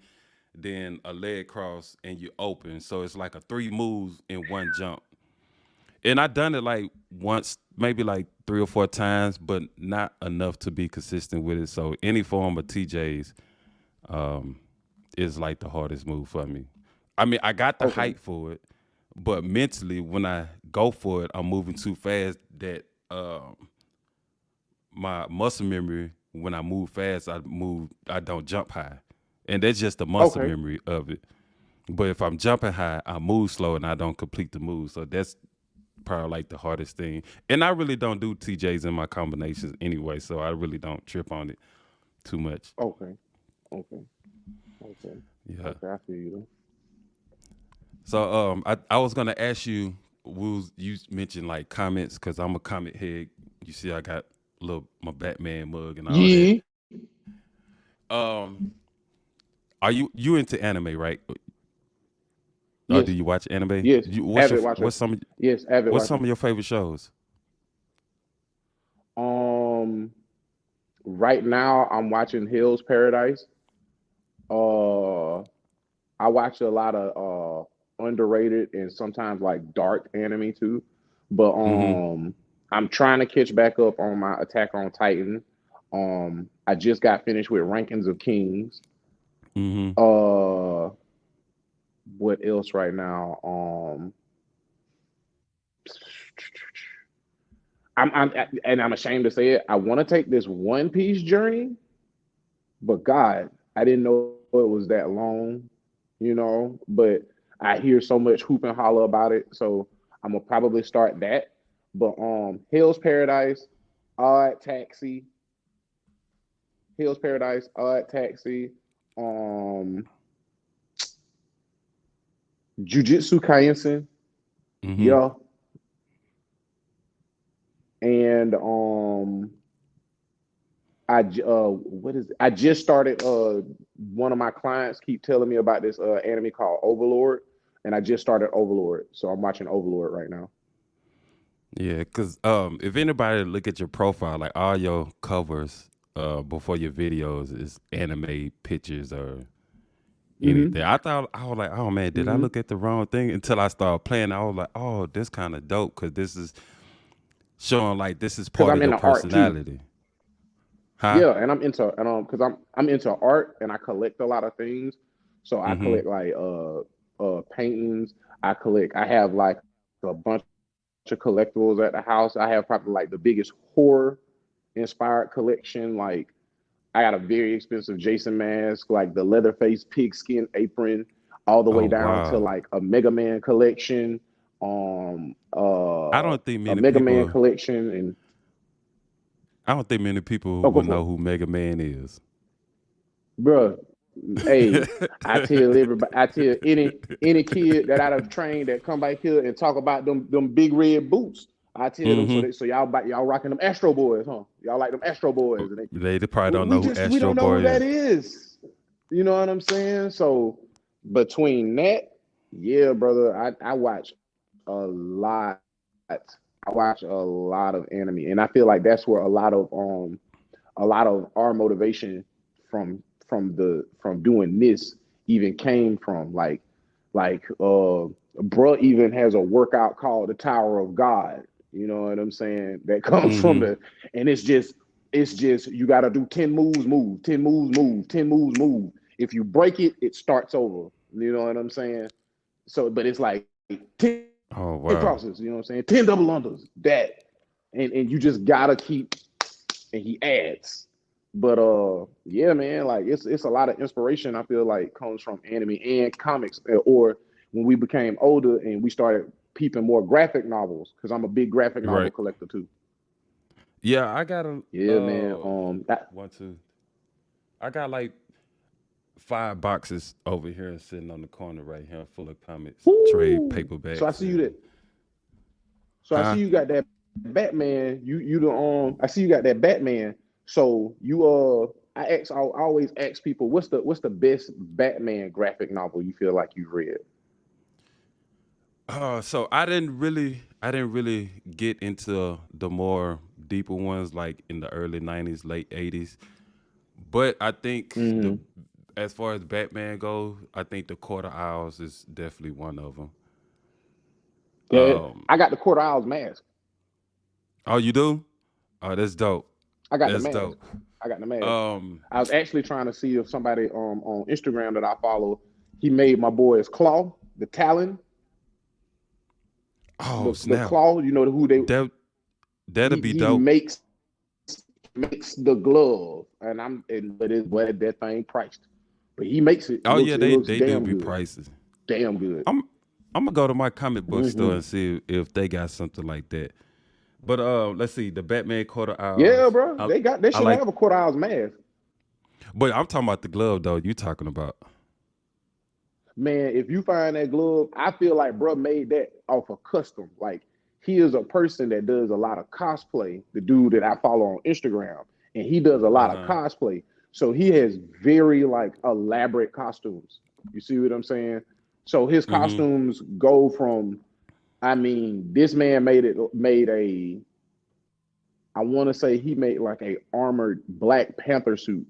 A: then a leg cross, and you open. So it's like a three moves in one jump. And I done it like once, maybe like 3 or 4 times, but not enough to be consistent with it. So any form of TJs um, is like the hardest move for me. I mean, I got the
B: Okay.
A: height for it, but mentally, when I go for it, I'm moving too fast that my muscle memory, when I move fast, I don't jump high. And that's just the muscle
B: Okay.
A: memory of it. But if I'm jumping high, I move slow and I don't complete the move. So that's probably like the hardest thing. And I really don't do TJs in my combinations anyway, so I really don't trip on it too much.
B: Okay. Okay. Okay.
A: Yeah.
B: Okay. I feel you.
A: So I was gonna ask you, Woos, you mentioned like comments because I'm a comment head. You see, I got my Batman mug and all that.
B: Yeah.
A: Um, are you into anime, right? Or do
B: Yes.
A: you watch anime?
B: Yes. Avid watcher. Yes. Avid
A: what's some
B: watcher.
A: of your favorite shows?
B: Um. Right now, I'm watching Hill's Paradise. Uh, I watch a lot of underrated and sometimes like dark anime too. But
A: Mm-hmm.
B: I'm trying to catch back up on my Attack on Titan. I just got finished with Rankings of Kings.
A: Mm-hmm.
B: Uh, what else right now? I'm and I'm ashamed to say it. I want to take this One Piece journey, but God, I didn't know it was that long, But I hear so much hoop and holler about it, so I'm gonna probably start that. But Hill's Paradise, Odd Taxi, Hill's Paradise, Odd Taxi, um, Jujutsu Kaisen,
A: Mm-hmm.
B: yeah, and what is it? I just started. One of my clients keep telling me about this anime called Overlord, and I just started Overlord, so I'm watching Overlord right now.
A: Yeah, cause if anybody look at your profile, like all your covers before your videos is anime pictures or anything.
B: Mm-hmm.
A: I was like, oh man, did I
B: Mm-hmm.
A: look at the wrong thing? Until I started playing, I was like, oh, this kind of dope because this is showing like this is
B: Because
A: part
B: I'm
A: of your
B: into art too.
A: personality, huh?
B: Yeah, and I'm into and because I'm into art and I collect a lot of things. So I
A: Mm-hmm.
B: collect like paintings. I have like a bunch of collectibles at the house. I have probably like the biggest horror inspired collection. Like I got a very expensive Jason mask, like the Leatherface pigskin apron, all the way
A: Oh
B: down to
A: wow,
B: like a Mega Man collection,
A: I don't think
B: a
A: many
B: Mega Man
A: people.
B: collection, and
A: I don't think many people
B: oh, go
A: would
B: for
A: know
B: it,
A: who Mega Man is.
B: bro. Hey, I tell everybody, I tell any kid that I've trained that come back here and talk about them big red boots. I tell them
A: Mm-hmm.
B: so y'all rocking them Astro Boys, huh? Y'all like them Astro Boys, and
A: They probably don't
B: we
A: know who
B: just we
A: Astro
B: don't know who
A: Boy
B: that
A: is.
B: is. You know what I'm saying? So between that, yeah, brother, I watch a lot. I watch a lot of anime, and I feel like that's where a lot of our motivation from from doing this even came from. Like bruh even has a workout called the Tower of God. You know what I'm saying? That comes from
A: Mm-hmm.
B: the and it's just you got to do 10 moves, move, 10 moves, move, 10 moves, move. If you break it, it starts over. You know what I'm saying? So, but it's like 10 crosses, you know
A: Oh
B: what I'm saying?
A: wow.
B: 10 double unders, that. And you just gotta keep, and he adds. But yeah, man, like it's a lot of inspiration I feel like comes from anime and comics, or when we became older and we started peeping more graphic novels, because I'm a big graphic novel
A: Right.
B: collector too.
A: Yeah, I got a
B: Yeah, man. That,
A: one, two. I got like 5 boxes over here sitting on the corner right here, full of comics, trade
B: woo. So I
A: paperbacks,
B: see you that.
A: and
B: So I see
A: huh?
B: you got that Batman. You the I see you got that Batman. So I always ask people what's the best Batman graphic novel you feel like you've read.
A: So I didn't really get into the more deeper ones like in the early '90s, late '80s. But I think the
B: Mm-hmm.
A: as far as Batman goes, I think the Quarter Owls is definitely one of them.
B: Yeah,
A: Um,
B: I got the Court Owl's mask.
A: oh, you do? Oh, that's dope.
B: I got the
A: That's
B: mask.
A: dope.
B: I got the mask.
A: Um,
B: I was actually trying to see if somebody on Instagram that I follow, he made my boy's claw, the Talon,
A: oh
B: the
A: snap,
B: claw. You know who they
A: that that'll
B: he
A: be
B: he
A: dope.
B: makes the glove, but that thing priced, but he makes it. It
A: Oh
B: looks
A: yeah,
B: it looks
A: they do
B: damn
A: be
B: good,
A: prices.
B: damn good.
A: I'm I'm gonna go to my comic book store
B: Hmm.
A: and see if they got something like that. But let's see, the Batman Quarter
B: Yeah,
A: Owls.
B: bro, they
A: I
B: should
A: like,
B: have a Court Owl's mask.
A: but I'm talking about the glove though. You talking about?
B: Man, if you find that glove, I feel like bro made that off of custom. Like he is a person that does a lot of cosplay. The dude that I follow on Instagram, and he does a lot of
A: Uh-huh.
B: cosplay. So he has very like elaborate costumes. You see what I'm saying? So his
A: Mm-hmm.
B: costumes go from, I mean, this man made a, I want to say he made like a armored Black Panther suit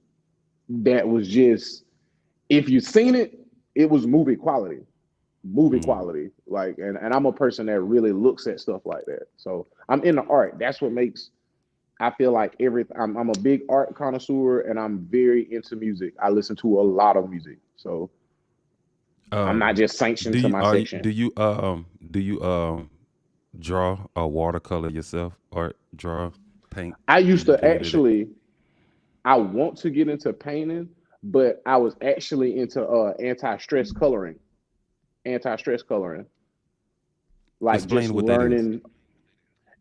B: that was just, if you seen it, it was movie
A: Mm.
B: quality. Like, and I'm a person that really looks at stuff like that. So I'm into art. That's what makes, I feel like everything. I'm a big art connoisseur, and I'm very into music. I listen to a lot of music, so I'm not
A: Um,
B: just
A: do
B: sanctioned to
A: you
B: my
A: are you-
B: section.
A: do you draw or watercolor yourself or draw paint?
B: I
A: Do
B: used
A: you
B: to
A: get into that?
B: actually, I want to get into painting, but I was actually into anti stress coloring, like just
A: Explain what that is.
B: learning.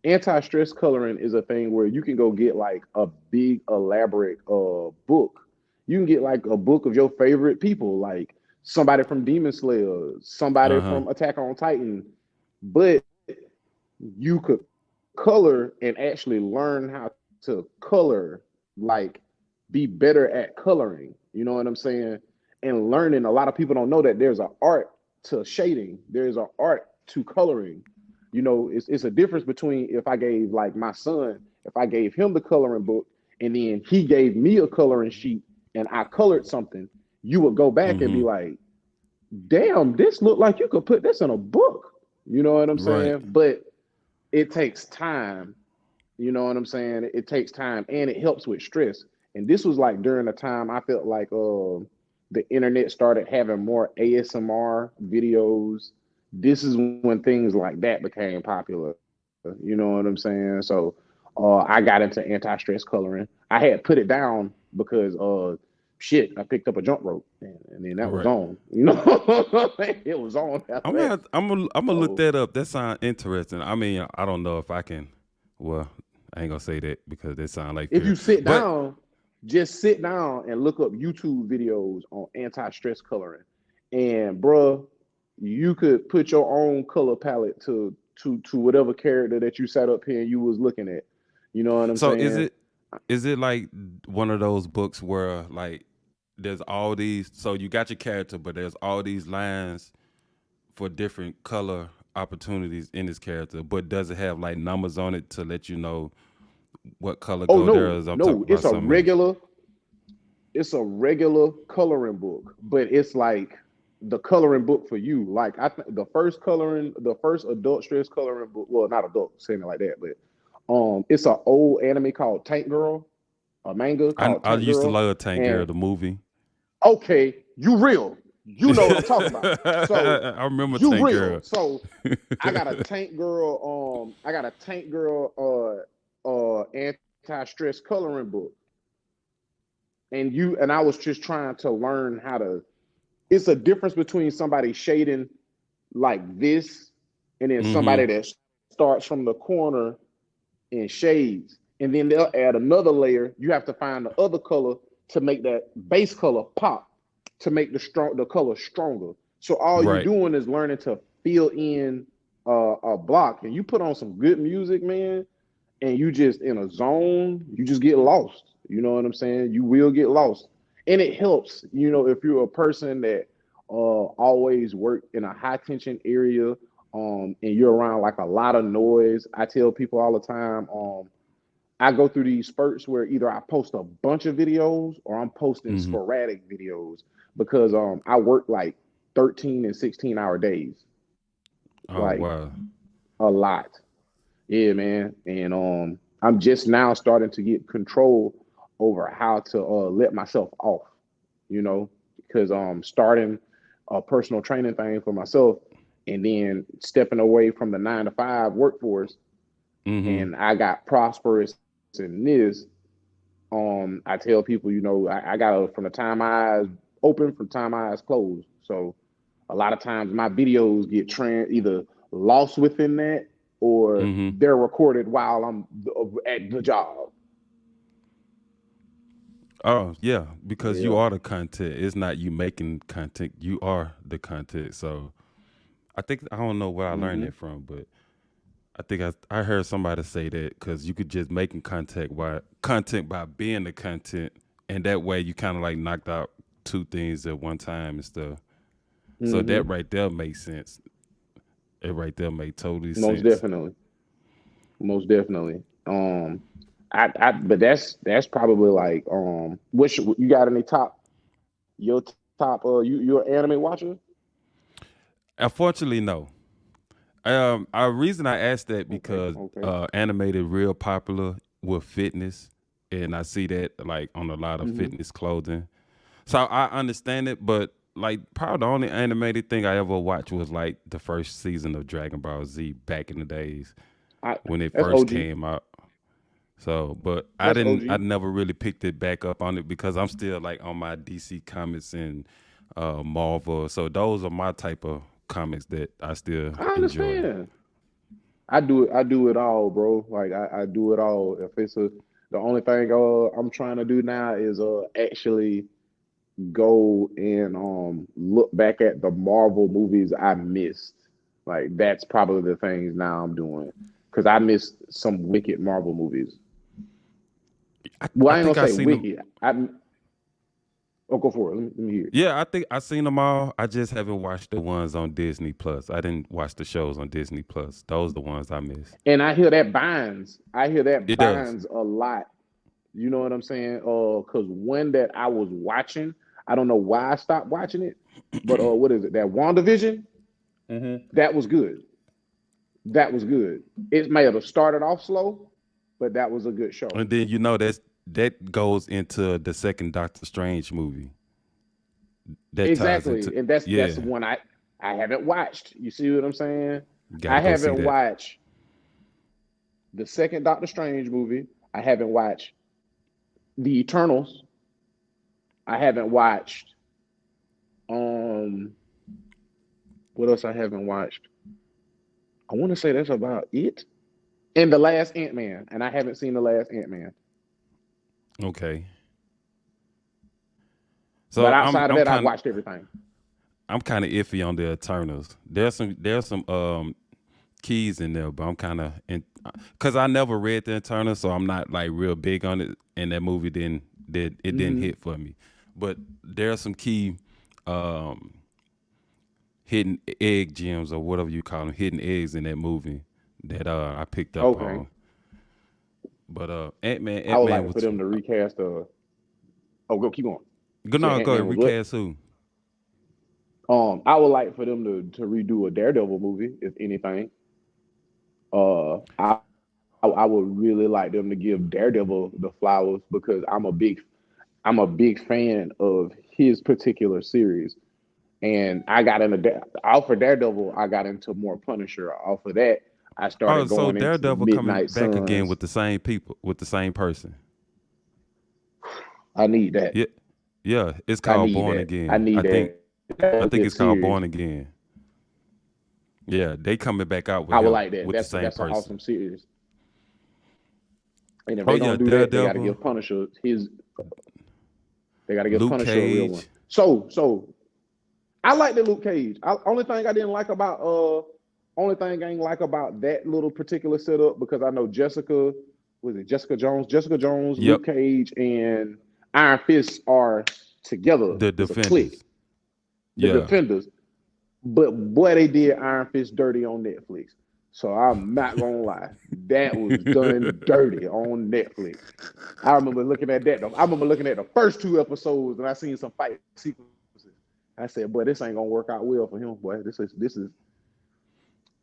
B: Anti-stress coloring is a thing where you can go get like a big elaborate book. You can get like a book of your favorite people, like somebody from Demon Slayer, somebody
A: Uh-huh.
B: from Attack on Titan, but you could color and actually learn how to color, like be better at coloring. You know what I'm saying? And learning, a lot of people don't know that there's an art to shading, there's an art to coloring. You know, it's a difference between if I gave like my son, if I gave him the coloring book and then he gave me a coloring sheet and I colored something, you would go back and be
A: Mm-hmm.
B: like, damn, this looked like you could put this in a book. You know what I'm
A: Right.
B: saying? But it takes time. You know what I'm saying? It takes time and it helps with stress. And this was like during the time I felt like the internet started having more ASMR videos. This is when things like that became popular. You know what I'm saying? So I got into anti-stress coloring. I had put it down because shit, I picked up a jump rope and then that was
A: Right.
B: on. You know, it was on after that.
A: I'm gonna look
B: So
A: that up. That sounds interesting. I mean, I don't know if I can. Well, I ain't gonna say that because that sound like
B: if
A: fear.
B: you sit
A: But
B: down, just sit down and look up YouTube videos on anti-stress coloring. And bruh, you could put your own color palette to whatever character that you sat up here and you was looking at. You know what I'm
A: so
B: saying?
A: is it like one of those books where like there's all these, so you got your character, but there's all these lines for different color opportunities in this character, but does it have like numbers on it to let you know what color
B: Oh
A: code there
B: no,
A: is? I'm
B: no,
A: talking about something else.
B: it's a regular coloring book, but it's like the coloring book for you. Like the first coloring, the first adult stress coloring book. Well, not adult, saying it like that, but it's an old anime called Tank Girl, a manga called
A: I
B: Tank
A: used to
B: Girl,
A: love Tank Girl,
B: and
A: the movie.
B: okay, you real, you know what I'm talking about. So
A: I remember
B: you
A: Tank
B: real.
A: Girl.
B: So I got a Tank Girl anti stress coloring book, and I was just trying to learn how to. It's a difference between somebody shading like this, and then
A: Mm-hmm.
B: somebody that starts from the corner and shades, and then they'll add another layer. You have to find the other color to make that base color pop, to make the color stronger. So all you
A: Right.
B: doing is learning to fill in a block, and you put on some good music, man, and you just in a zone, you just get lost. You know what I'm saying? You will get lost. And it helps, you know, if you're a person that always work in a high tension area, and you're around like a lot of noise. I tell people all the time, I go through these spurts where either I post a bunch of videos or I'm posting
A: Mm-hmm.
B: sporadic videos because I work like 13 and 16-hour days,
A: Oh
B: like
A: wow.
B: a lot. Yeah, man. And I'm just now starting to get control over how to let myself off, you know, because starting a personal training thing for myself and then stepping away from the 9 to 5 workforce,
A: Mm-hmm.
B: and I got prosperous in this. I tell people, you know, I got from the time my eyes open from the time my eyes closed. So a lot of times my videos get either lost within that or
A: Mm-hmm.
B: they're recorded while I'm at the job.
A: Oh yeah, because you
B: Yeah.
A: are the content. It's not you making content. You are the content. So I think I don't know where I learned
B: Hmm.
A: that from, but I think I heard somebody say that because you could just making content by being the content, and that way you kind of like knocked out two things at one time and stuff. So that
B: Hmm.
A: right there makes sense. It right there make totally
B: Most
A: sense.
B: definitely, most definitely. But that's probably like, which you got any top your top you're an anime watcher?
A: Unfortunately, no. Our reason I asked that
B: Okay,
A: because
B: okay.
A: animated real popular with fitness, and I see that like on a lot of
B: Hmm.
A: fitness clothing. So I understand it, but like probably the only animated thing I ever watched was like the first season of Dragon Ball Z back in the days
B: I
A: when it
B: That's
A: first
B: OG.
A: came out. So, but
B: That's
A: I
B: OG.
A: never really picked it back up on it because I'm still like on my DC comics and Marvel. So those are my type of comics that I still
B: I
A: enjoy.
B: understand. I do it all, bro. Like I do it all. If it's a The only thing I'm trying to do now is actually go and look back at the Marvel movies I missed. Like that's probably the things now I'm doing because I missed some wicked Marvel movies. Well,
A: I
B: I ain't gonna
A: think I
B: say
A: seen them.
B: wicked. Oh, go for it. Let me hear it.
A: Yeah, I think I seen them all. I just haven't watched the ones on Disney Plus. I didn't watch the shows on Disney Plus. Those are the ones I missed.
B: And I hear that binds. I hear that
A: It does.
B: binds a lot. You know what I'm saying? Because one that I was watching, I don't know why I stopped watching it, but what is it? That WandaVision,
A: Hmm.
B: that was good. That was good. It may have started off slow, but that was a good show.
A: And then that goes into the second Doctor Strange movie. That ties into
B: Exactly, and that's the
A: yeah.
B: one I haven't watched. You see what I'm saying?
A: Got to
B: I
A: go see
B: haven't
A: that.
B: watched the second Doctor Strange movie. I haven't watched the Eternals. I haven't watched um what else I haven't watched. I want to say that's about it. And the last Ant Man, and I haven't seen the last Ant Man.
A: Okay.
B: But
A: So
B: outside of that, I've watched everything.
A: I'm kind of iffy on the Eternals. There's some keys in there, but I'm kind of in because I never read the Eternals, so I'm not like real big on it. And that movie didn't
B: Hmm.
A: hit for me. But there are some key um, hidden egg gems or whatever you call them, hidden eggs in that movie that I picked up
B: Okay,
A: on. But
B: I
A: Ant
B: would
A: Man
B: like for
A: was
B: them to recast. Oh, go keep going.
A: go
B: You said
A: no
B: Ant
A: go
B: Man
A: ahead,
B: was what?
A: recast who?
B: I would like for them to redo a Daredevil movie, if anything. I would really like them to give Daredevil the flowers because I'm a big fan of his particular series. And I got into off of Daredevil, I got into more Punisher. Off of that, I
A: Oh,
B: started
A: so
B: going into
A: Daredevil coming
B: Midnight
A: back again
B: Suns.
A: with the same people with the same person.
B: I need that.
A: Yeah, yeah. It's
B: I
A: called
B: need
A: Born
B: that. I
A: Again.
B: need that. That's
A: I
B: a
A: think
B: good
A: it's called
B: series.
A: Born Again. Yeah, they coming back out with
B: I would
A: him
B: like that.
A: with the same
B: That's an
A: person.
B: awesome series. And if
A: Oh
B: they're
A: yeah,
B: gonna do that, they got to
A: Daredevil,
B: give Punisher his. They got to give
A: Luke
B: Punisher a real one.
A: Cage.
B: So I like the Luke Cage. Only thing I didn't like about only thing I ain't like about that little particular setup because I know Jessica was it Jessica Jones,
A: Yep,
B: Luke Cage, and Iron Fist are together.
A: the
B: It's a clique,
A: Defenders.
B: the
A: Yeah.
B: Defenders. But boy, they did Iron Fist dirty on Netflix. So I'm not gonna lie, that was done dirty on Netflix. I remember looking at that. I remember looking at the first two episodes, and I seen some fight sequences. I said, "Boy, this ain't gonna work out well for him, boy. This is."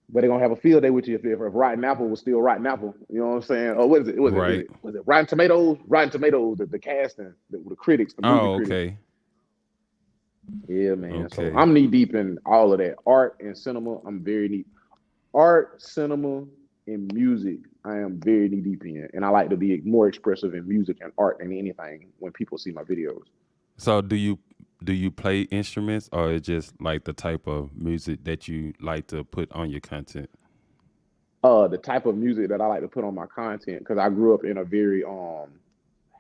B: But they're gonna have a field day with you if Rotten Apple was still Rotten Apple. You know what I'm saying? Or what is it?
A: Right.
B: Was it Rotten Tomatoes? Rotten Tomatoes, the casting, the critics, the movie
A: Oh,
B: critics.
A: okay.
B: Yeah, man. So
A: Okay.
B: I'm knee deep in all of that art and cinema. I'm very knee art, cinema, and music. I am very knee deep in, and I like to be more expressive in music and art than anything when people see my videos.
A: So do you play instruments or it's just like the type of music that you like to put on your content?
B: The type of music that I like to put on my content because I grew up in a very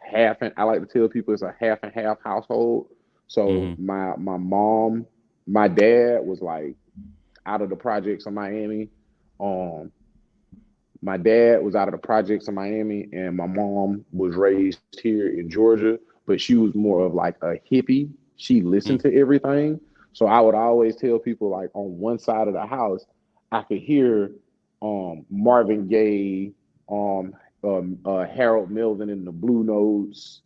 B: half and I like to tell people it's a half and half household. So
A: Mm-hmm.
B: my mom, my dad was like out of the projects of Miami. Um, My dad was out of the projects in Miami, and my mom was raised here in Georgia, but she was more of like a hippie. She listened
A: Mm,
B: to everything. So I would always tell people like on one side of the house, I could hear Marvin Gaye, Harold Melvin and the Blue Notes,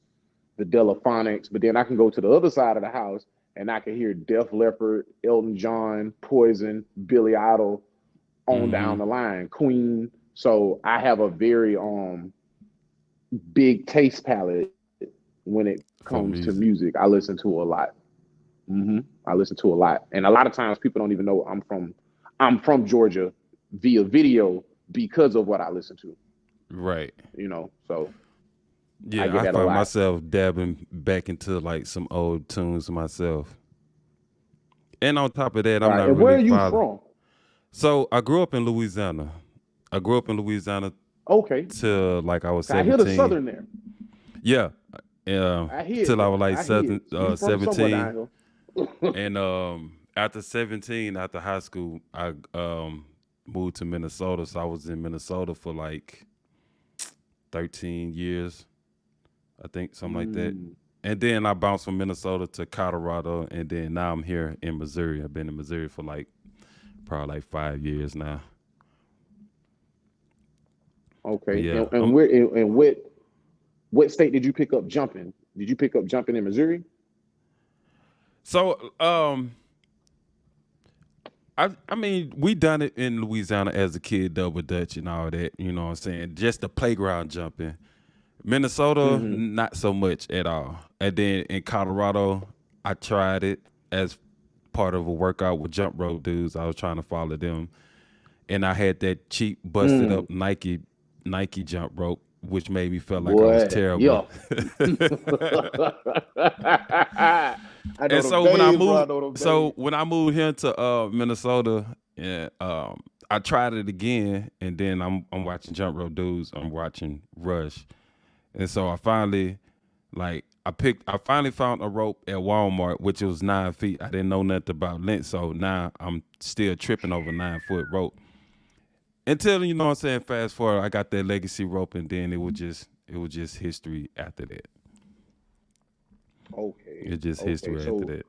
B: the Delaphonics, but then I can go to the other side of the house and I can hear Def Leppard, Elton John, Poison, Billy Idol, on
A: mm-hmm.
B: down the line, Queen. So I have a very big taste palette when it comes
A: For
B: to
A: music.
B: music. I listen to a lot. I listen to a lot, and a lot of times people don't even know I'm from Georgia via video because of what I listen to.
A: Right.
B: So I
A: Yeah,
B: get
A: I
B: that a
A: find
B: lot.
A: myself dabbing back into like some old tunes myself. And on top of that,
B: All
A: I'm
B: right,
A: not
B: and where
A: really
B: are you
A: father.
B: from?
A: So I grew up in Louisiana. I grew up in Louisiana
B: Okay,
A: till like I was
B: I hear the
A: 17.
B: Southern there.
A: Yeah. Uh,
B: I hear
A: till
B: it
A: I was
B: though.
A: like
B: I hear it. So you from somewhere
A: 17.
B: down here?
A: And after 17, after high school, I moved to Minnesota. So I was in Minnesota for like 13 years, I think, something like that.
B: Mm,
A: And then I bounced from Minnesota to Colorado, and then now I'm here in Missouri. I've been in Missouri for like probably like 5 years now. But
B: okay,
A: yeah,
B: and where and what state did you pick up jumping? Did you pick up jumping in Missouri?
A: so I mean we done it in Louisiana as a kid, double dutch and all that. You know what I'm saying? Just the playground jumping. Minnesota,
B: Hmm.
A: not so much at all. And then in Colorado, I tried it as part of a workout with jump rope dudes. I was trying to follow them, and I had that cheap, busted
B: Mm,
A: up Nike jump rope, which made me feel like I was
B: boy,
A: terrible.
B: yeah. I know
A: And
B: them
A: so when I
B: days, bro. I
A: moved,
B: know them
A: so
B: days.
A: when I moved here to Minnesota, yeah, I tried it again, and then I'm watching jump rope dudes. I'm watching Rush, and so I finally found a rope at Walmart, which was 9 feet. I didn't know nothing about length, so now I'm still tripping over 9 foot rope. Until you know what I'm saying, fast forward, I got that legacy rope and then it was just history after that.
B: Okay,
A: It's just
B: okay.
A: history after
B: So
A: that.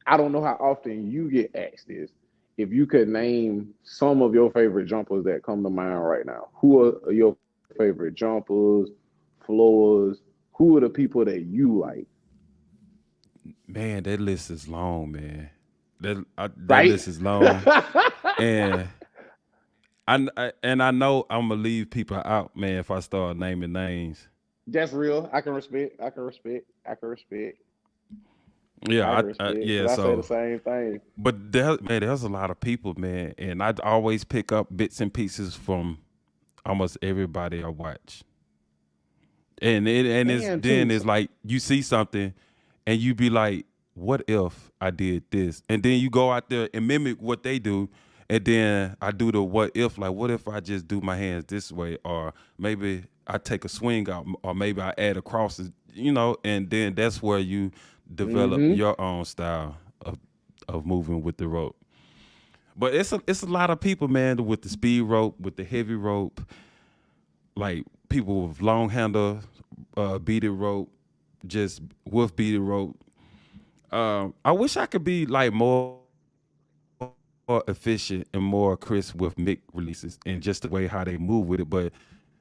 B: I don't know how often you get asked this. If you could name some of your favorite jumpers that come to mind right now, who are your favorite jumpers, floors? Who are the people that you like?
A: Man, that list is long, man. That
B: Right?
A: list is long. And I know I'm gonna leave people out, man, if I start naming names.
B: That's real. I can respect. I can respect. I can respect.
A: Yeah,
B: I can respect.
A: yeah,
B: Cause I say the
A: so
B: same thing.
A: there's a lot of people, man, and I always pick up bits and pieces from almost everybody I watch. And
B: And too,
A: then it's like you see something and you be like, what if I did this? And then you go out there and mimic what they do. And then I do the what if, like, what if I just do my hands this way? Or maybe I take a swing out, or maybe I add a cross, and then that's where you develop
B: mm-hmm.
A: your own style of moving with the rope. But it's a lot of people, man, with the speed rope, with the heavy rope, like people with long handle, beaded rope, just with beaded rope. I wish I could be like more efficient and more crisp with mic releases and just the way how they move with it. But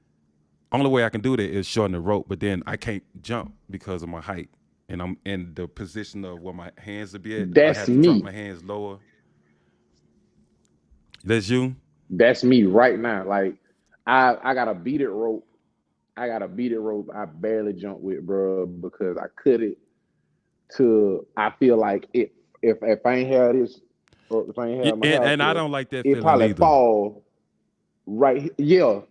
A: only way I can do that is shorten the rope. But then I can't jump because of my height, and I'm in the position of where my hands will be at. I have
B: That's
A: to drop
B: me.
A: my hands lower. That's you.
B: That's me right now. Like I got a beaded rope. I got a beaded rope. I barely jump with, bro, because I cut it to. I feel like if I ain't had this, or if I ain't had my hair
A: And I
B: cut,
A: don't like that
B: it
A: feeling
B: probably
A: either.
B: fall right. Yeah,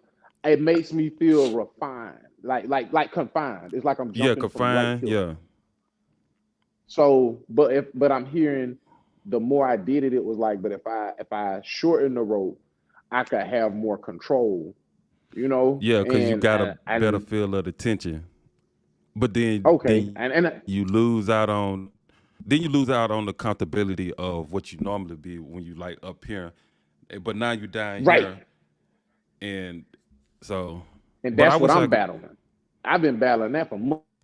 B: it makes me feel refined, like confined. It's like I'm
A: Yeah,
B: jumping from right
A: confined.
B: here.
A: Yeah,
B: So, but I'm hearing the more I did it, it was like, but if I shorten the rope, I could have more control,
A: yeah, because you
B: and
A: got a
B: and,
A: better
B: and
A: feel of the tension. But then
B: okay, and
A: then you lose out on the comfortability of what you normally be when you like up here. But now you down
B: right,
A: here And so,
B: And
A: but I
B: that's what
A: wish I
B: I'm
A: could.
B: battling. I've been battling that for months.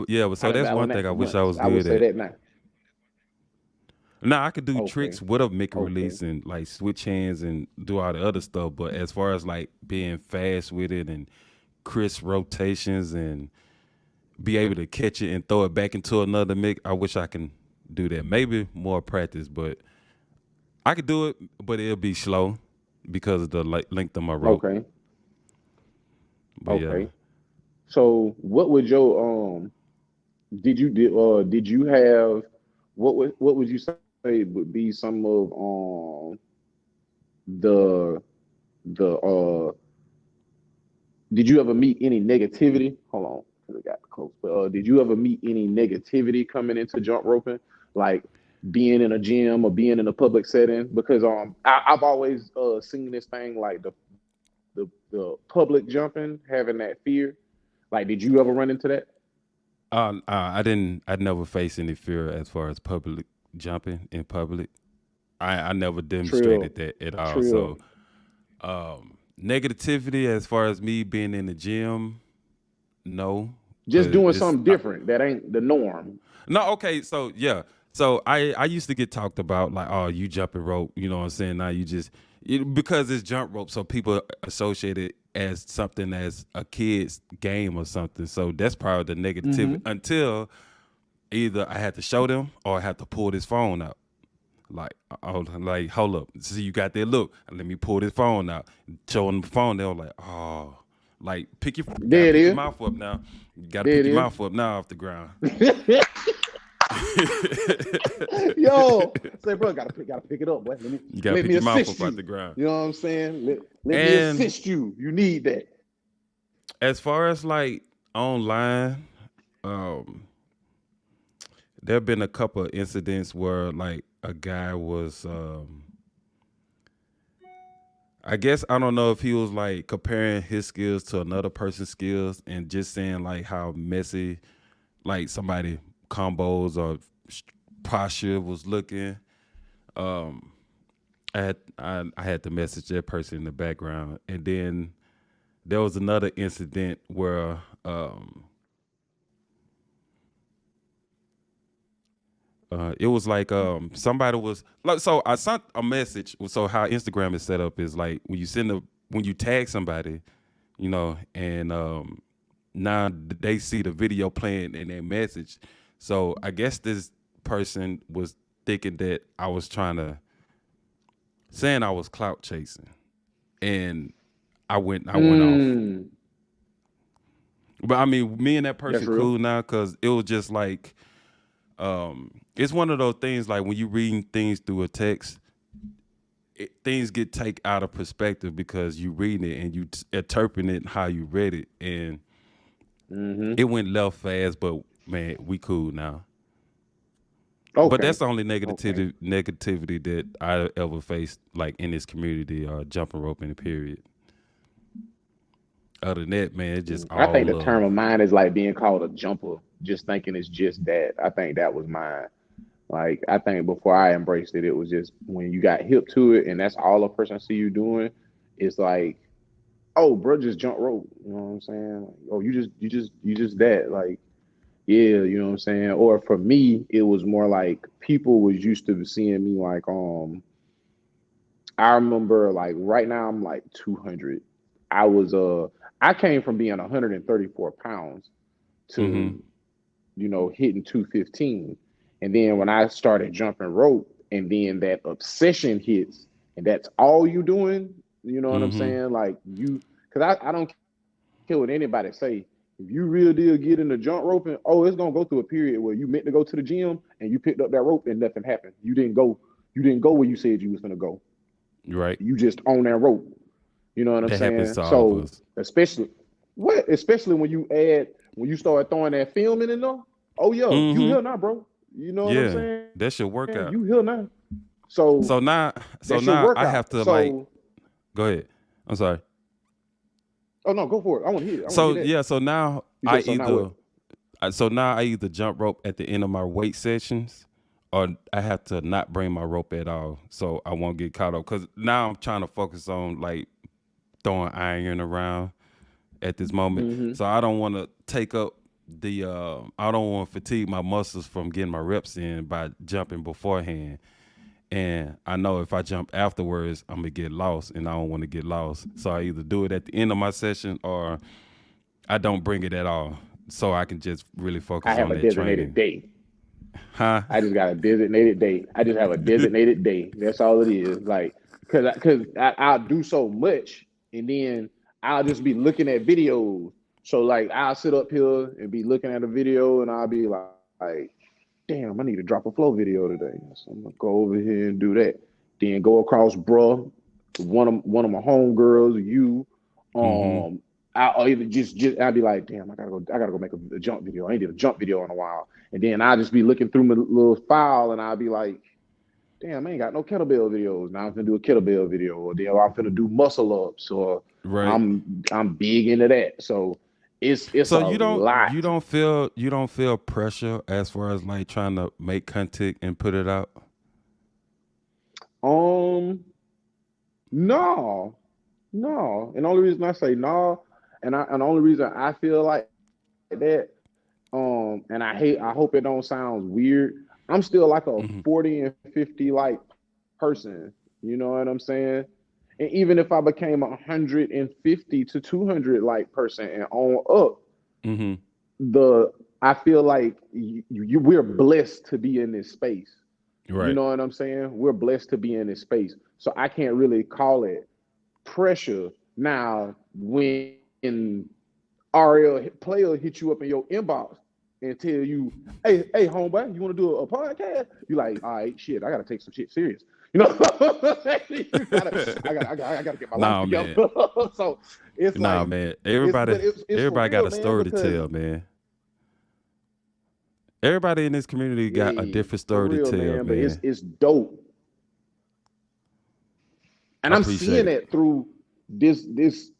A: Yeah, but so
B: I've been
A: that's one
B: battling
A: thing
B: that
A: I
B: for
A: wish I
B: months.
A: was
B: I would
A: good
B: say
A: at.
B: that now.
A: Now I could do
B: Okay,
A: tricks with a make a
B: okay,
A: release and like switch hands and do all the other stuff, but as far as like being fast with it and crisp rotations and be able to catch it and throw it back into another mix, I wish I can do that. Maybe more practice, but I could do it, but it'll be slow because of the length of my rope.
B: okay,
A: But yeah,
B: okay. So, what would your did you have what would you say would be some of the the did you ever meet any negativity? Hold on, 'cause it got close. But did you ever meet any negativity coming into jump roping, like being in a gym or being in a public setting? Because I've always seen this thing like the public jumping, having that fear. Like, did you ever run into that?
A: I didn't. I never faced any fear as far as public jumping in public. I never
B: Trill,
A: demonstrated that at all.
B: trill.
A: So negativity as far as me being in the gym, no,
B: Just
A: because
B: doing
A: it's
B: something different that ain't the norm.
A: no. Okay, so yeah, so I used to get talked about like, oh, you jumping rope, you know what I'm saying? Now you just because it's jump rope, so people associate it as something as a kid's game or something. So that's probably the negativity
B: Hmm.
A: until either I had to show them or I had to pull this phone out. Like, hold up. See, you got that look. Let me pull this phone out. Show them the phone. They were like, oh, like gotta
B: There it
A: pick your
B: is.
A: mouth up now. You gotta
B: There
A: pick
B: it
A: your
B: is.
A: mouth up now off the ground.
B: Yo, say, bro, gotta pick it up, boy.
A: You gotta
B: Let
A: pick
B: me
A: your mouth
B: assist
A: up out
B: you.
A: the ground.
B: You know what I'm saying? Let me
A: And
B: assist you. You need that.
A: as far as like online, um, there have been a couple of incidents where like a guy was I guess I don't know if he was like comparing his skills to another person's skills and just saying like how messy like somebody combos or posture was looking. Um, I had to message that person in the background, and then there was another incident where it was like somebody was like, so I sent a message. So how Instagram is set up is like when you tag somebody, you know, and now they see the video playing in their message. So I guess this person was thinking that I was trying to saying I was clout chasing, and I went off.
B: Mm,
A: But I mean, me and that
B: that's
A: person
B: real.
A: cool now because it was just like it's one of those things like when you reading things through a text, things get take out of perspective because you reading it and you interpreting it how you read it, and
B: Hmm.
A: it went left fast. But man, we cool now. But
B: Okay.
A: that's the only
B: Okay.
A: negativity that I ever faced, like in this community, jumping rope in the period. Other than that, man, it's just
B: I
A: all
B: think the term
A: love.
B: of mine is like being called a jumper, just thinking it's just that. I think that was mine. Like, I think before I embraced it, it was just when you got hip to it and that's all a person see you doing, it's like, oh, bro, just jump rope. You know what I'm saying? Like, oh, you just that. Like, yeah, you know what I'm saying? Or for me, it was more like people was used to seeing me like I remember like right now I'm like 200. I was I came from being 134 pounds
A: Mm-hmm.
B: to hitting 215. And then when I started jumping rope and then that obsession hits and that's all you doing, you know what I'm
A: Mm-hmm.
B: saying? Like because I don't care what anybody say. If you real deal get into jump roping, oh, it's gonna go through a period where you meant to go to the gym and you picked up that rope and nothing happened. You didn't go where you said you was gonna go.
A: Right.
B: You just on that rope. You know what I'm
A: That happens
B: saying?
A: to all of
B: So
A: us.
B: especially when you start throwing that film in there. Oh yeah, you
A: Mm-hmm.
B: here now, bro. You know what I'm
A: Yeah.
B: saying?
A: That's your
B: You
A: workout.
B: here now. So
A: So now
B: that's
A: so
B: your
A: now I
B: workout.
A: have to like
B: So
A: go ahead. I'm sorry.
B: oh no, go for it. I want to hear it. I want to
A: So
B: hear that.
A: yeah, so now
B: You said so now what?
A: I either jump rope at the end of my weight sessions or I have to not bring my rope at all, so I won't get caught up. Cause now I'm trying to focus on like throwing iron around at this moment,
B: Hmm.
A: so I don't want to take up the. I don't want to fatigue my muscles from getting my reps in by jumping beforehand. And I know if I jump afterwards, I'm gonna get lost, and I don't want to get lost. So I either do it at the end of my session, or I don't bring it at all, so I can just really
B: I
A: focus
B: have
A: on
B: a
A: that
B: designated
A: training.
B: day.
A: Huh?
B: I just got a designated day. I just have a designated day. That's all it is. Like, I'll do so much, and then I'll just be looking at videos. So like, I'll sit up here and be looking at a video, and I'll be like, damn, I need to drop a flow video today. So I'm gonna go over here and do that. Then go across, bruh. One of my homegirls, you,
A: Mm-hmm.
B: um, I'll either just I'll be like, damn, I gotta go make a jump video. I ain't did a jump video in a while. And then I'll just be looking through my little file, and I'll be like, damn, I ain't got no kettlebell videos. Now I'm gonna do a kettlebell video, or then I'm gonna do muscle ups, or
A: Right.
B: I'm big into that. So it's
A: So
B: a lot.
A: you don't feel pressure as far as like trying to make content and put it out.
B: Um, no, no. And the only reason I say no, and the only reason I feel like that, and I hope it don't sound weird. I'm still like a
A: Mm-hmm.
B: 40 and 50 like person. You know what I'm saying? And even if I became 150 to 200 like person and on up,
A: Mm-hmm.
B: the I feel like we're blessed to be in this space. You
A: Right.
B: know what I'm saying? We're blessed to be in this space. So I can't really call it pressure. Now, when RL player hit you up in your inbox and tell you, hey, homeboy, you want to do a podcast? You like, all right, shit, I gotta take some shit serious. You know, you gotta, I gotta get my life
A: Nah,
B: together.
A: man.
B: So it's
A: Nah,
B: like,
A: man.
B: it's for
A: Everybody got
B: real,
A: a
B: man,
A: story to
B: because
A: tell, man. Everybody in this community got a
B: yeah,
A: different
B: for
A: story to
B: real,
A: tell,
B: man. But
A: man.
B: it's dope,
A: I
B: and I'm
A: appreciate
B: seeing
A: it.
B: that through this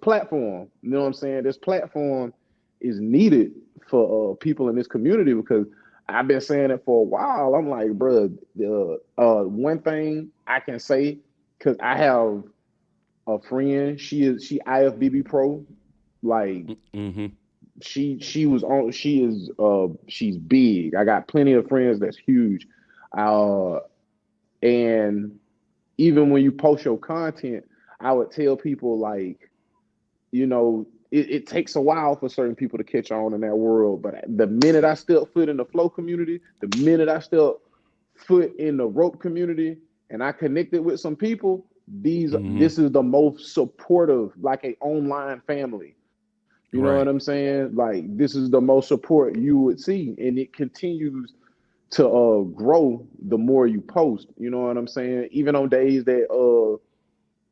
B: platform. You know what I'm saying? This platform is needed for people in this community because I've been saying it for a while. I'm like, bro, the one thing I can say because I have a friend. She IFBB pro. Like
A: Mm-hmm.
B: she was on. She's big. I got plenty of friends that's huge. And even when you post your content, I would tell people like, it takes a while for certain people to catch on in that world. But the minute I step foot in the flow community, the minute I step foot in the rope community, and I connected with some people,
A: Mm-hmm.
B: this is the most supportive, like a online family. You know what I'm
A: Right.
B: saying? Like this is the most support you would see, and it continues to grow the more you post. You know what I'm saying? Even on days that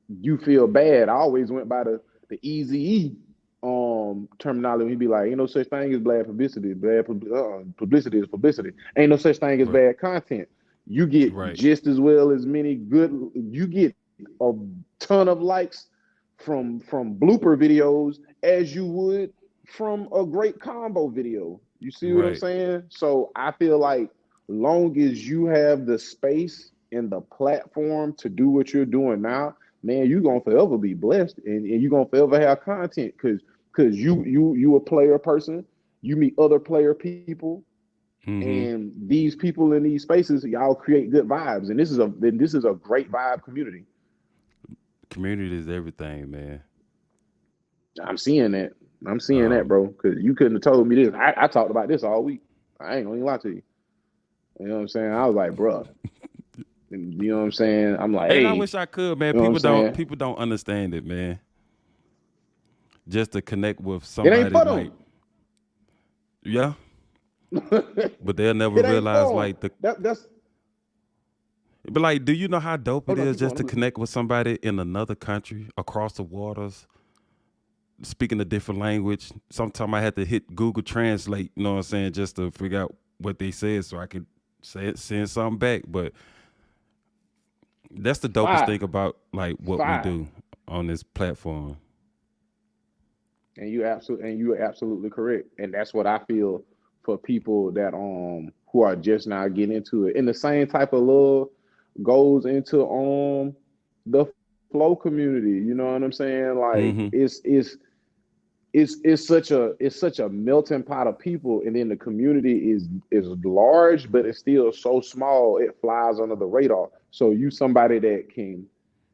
B: you feel bad. I always went by the easy E terminology. He'd be like, ain't no such thing as bad publicity. Publicity is publicity. Ain't no such thing as
A: Right.
B: bad content. You get
A: Right.
B: just as well as many good. You get a ton of likes from blooper videos as you would from a great combo video. You see what I'm
A: Right.
B: saying? So I feel like long as you have the space and the platform to do what you're doing now, man, you're gonna forever be blessed, and you're gonna forever have content because you a player person, you meet other player people,
A: Mm-hmm.
B: and these people in these spaces, y'all create good vibes, and this is a great vibe community.
A: Community is everything, man.
B: I'm seeing that. I'm seeing that,
A: Um,
B: bro. Because you couldn't have told me this. I talked about this all week. I ain't gonna even lie to you. You know what I'm saying? I was like, bro. You know what I'm saying? I'm like,
A: and I
B: hey, you
A: wish I could, man.
B: know what I'm saying?
A: People don't understand it, man. Just to connect with
B: It ain't
A: somebody
B: for
A: like,
B: them.
A: yeah, but they'll never
B: It ain't
A: realize
B: for them.
A: like the.
B: That's
A: But like, do you know how dope
B: oh
A: it
B: no,
A: is
B: keep
A: just
B: going.
A: to
B: I'm listening.
A: connect with somebody in another country, across the waters, speaking a different language? Sometimes I had to hit Google Translate, you know what I'm saying, just to figure out what they said so I could send something back. But that's the dopest
B: Five,
A: thing about like what we
B: five.
A: do on this platform.
B: And you absolutely correct. And that's what I feel for people that who are just now getting into it. And the same type of love goes into the flow community. You know what I'm saying? Like
A: Mm-hmm.
B: it's such a melting pot of people, and then the community is large, but it's still so small it flies under the radar. So you somebody that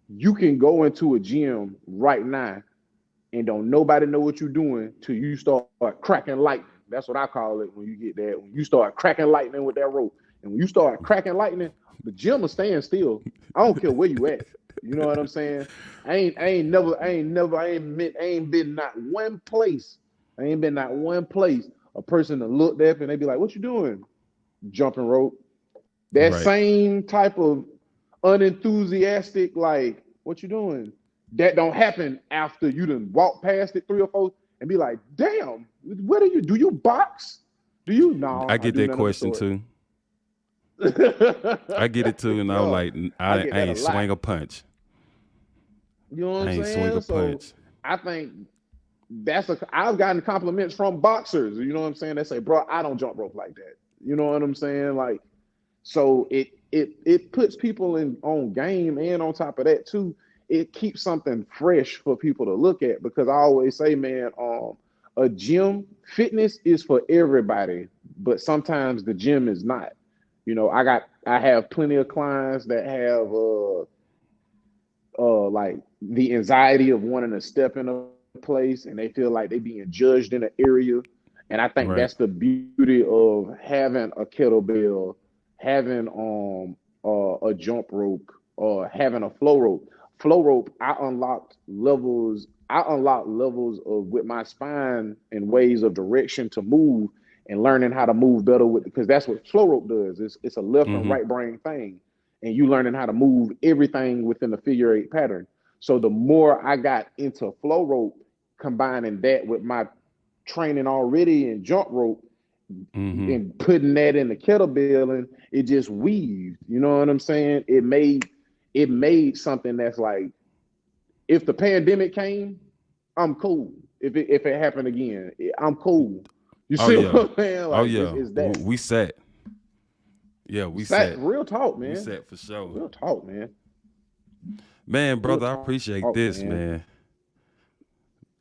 B: you can go into a gym right now and don't nobody know what you're doing till you start cracking lightning. That's what I call it when you get that. When you start cracking lightning with that rope, and when you start cracking lightning, the gym is staying still. I don't care where you at. You know what I'm saying? I ain't been not one place. I ain't been not one place. A person that looked up and they be like, "What you doing?" Jumping rope. That
A: Right.
B: same type of unenthusiastic, like, "What you doing?" That don't happen after you done walk past it 3 or 4 and be like, "Damn, what do you do? You box? Do you?
A: I
B: No, I
A: get
B: do
A: that
B: none of the
A: question
B: sort."
A: too. I get it too, and I'm
B: Yeah,
A: like,
B: I
A: I
B: get that a
A: ain't
B: lot.
A: swing a punch.
B: You know what
A: I
B: I'm
A: ain't swing a
B: saying? So
A: punch.
B: I think I've gotten compliments from boxers. You know what I'm saying? They say, "Bro, I don't jump rope like that." You know what I'm saying? Like, so it puts people in on game, and on top of that too, it keeps something fresh for people to look at. Because I always say, man, a gym fitness is for everybody, but sometimes the gym is not. You know, I have plenty of clients that have like the anxiety of wanting to step in a place, and they feel like they being judged in an area. And I think that's
A: Right.
B: the beauty of having a kettlebell, having a jump rope, or having a flow rope. Flow rope, I unlocked levels of with my spine and ways of direction to move, and learning how to move better with, because that's what flow rope does. It's a left and
A: Mm-hmm.
B: right brain thing, and you learning how to move everything within the figure eight pattern. So the more I got into flow rope, combining that with my training already in jump rope,
A: Mm-hmm.
B: and putting that in the kettlebell, and it just weaved. You know what I'm saying? It made something that's like, if the pandemic came, I'm cool. If it happened again, I'm cool. You
A: Oh
B: see what
A: yeah.
B: I'm saying?
A: Oh
B: Like
A: yeah.
B: it's that.
A: We set. Yeah, we
B: Sat,
A: set.
B: real talk,
A: We
B: man.
A: set for sure.
B: Real talk, man.
A: Man,
B: Real
A: brother, I
B: talk,
A: appreciate
B: man.
A: this, man.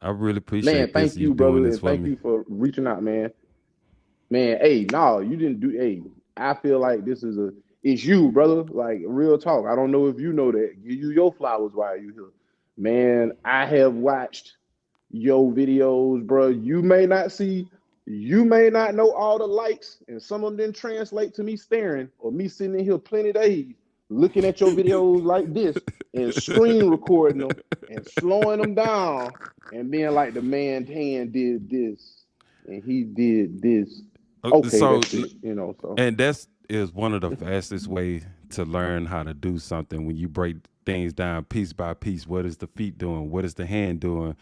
A: I really
B: Man,
A: appreciate
B: thank
A: this.
B: you,
A: You doing
B: brother,
A: this
B: and
A: for
B: thank
A: me.
B: you for reaching out, man. Man, hey, no, you didn't do. Hey, I feel like this is it's you, brother. Like real talk. I don't know if you know that. Give you your flowers while you here, man. I have watched your videos, bro. You may not know all the likes, and some of them translate to me staring or me sitting in here plenty days looking at your videos like this and screen recording them and slowing them down and being like, the man's hand did this and he did this. Okay,
A: So,
B: that's it, you know. So
A: and that's is one of the fastest way to learn how to do something when you break things down piece by piece. What is the feet doing? What is the hand doing?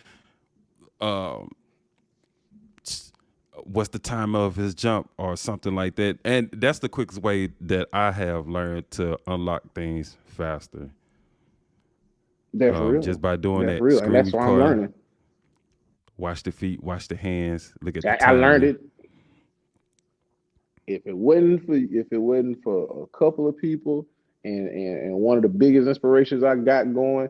A: Um, what's the time of his jump or something like that? And that's the quickest way that I have learned to unlock things faster.
B: that's
A: Just
B: real.
A: by doing
B: That's
A: that
B: real. And
A: screen
B: that's why I'm
A: recording,
B: learning.
A: watch the feet, watch the hands, look at the
B: I learned
A: timing.
B: it. If it wasn't for a couple of people, and one of the biggest inspirations I got going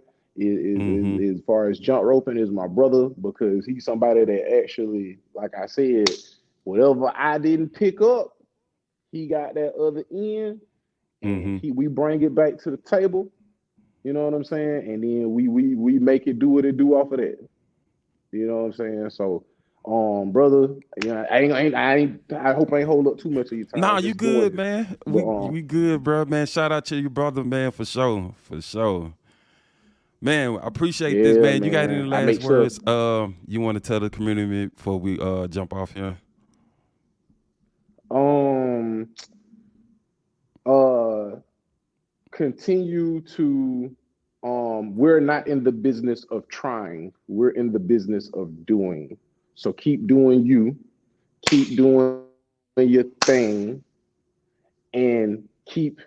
A: Mm-hmm.
B: as far as jump roping is my brother, because he's somebody that actually, like I said, whatever I didn't pick up, he got that other end, and
A: Mm-hmm.
B: he we bring it back to the table. You know what I'm saying? And then we make it do what it do off of that. You know what I'm saying? So, brother, you know, I hope I ain't hold up too much of your
A: Nah,
B: time.
A: you
B: Just
A: good,
B: gorgeous.
A: man.
B: But
A: We good, bro, man. Shout out to your brother, man, for sure, for sure. Man, I appreciate this,
B: yeah,
A: man. You got any
B: man, I
A: last
B: make sure
A: words? You want to tell the community before we jump off here?
B: um uh continue to we're not in the business of trying. We're in the business of doing. So keep doing you, keep doing your thing, and keep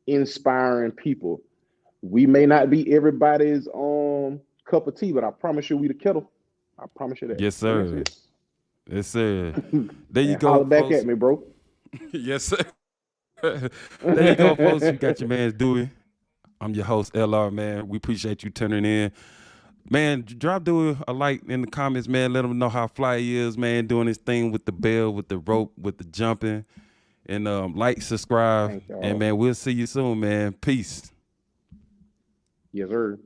B: inspiring people. We may not be everybody's cup of tea, but I promise you we the kettle. I promise you that.
A: Yes,
B: And that's
A: sir.
B: it.
A: Yes, sir. There you
B: And
A: go,
B: holler back
A: folks.
B: at me, bro.
A: Yes, sir. There you go, folks. You got your man Dewey. I'm your host, LR, man. We appreciate you tuning in. Man, drop Dewey a like in the comments, man. Let him know how fly he is, man, doing his thing with the bell, with the rope, with the jumping. And like, subscribe.
B: Thank
A: And
B: y'all.
A: man, we'll see you soon, man. Peace.
B: Yes, sir.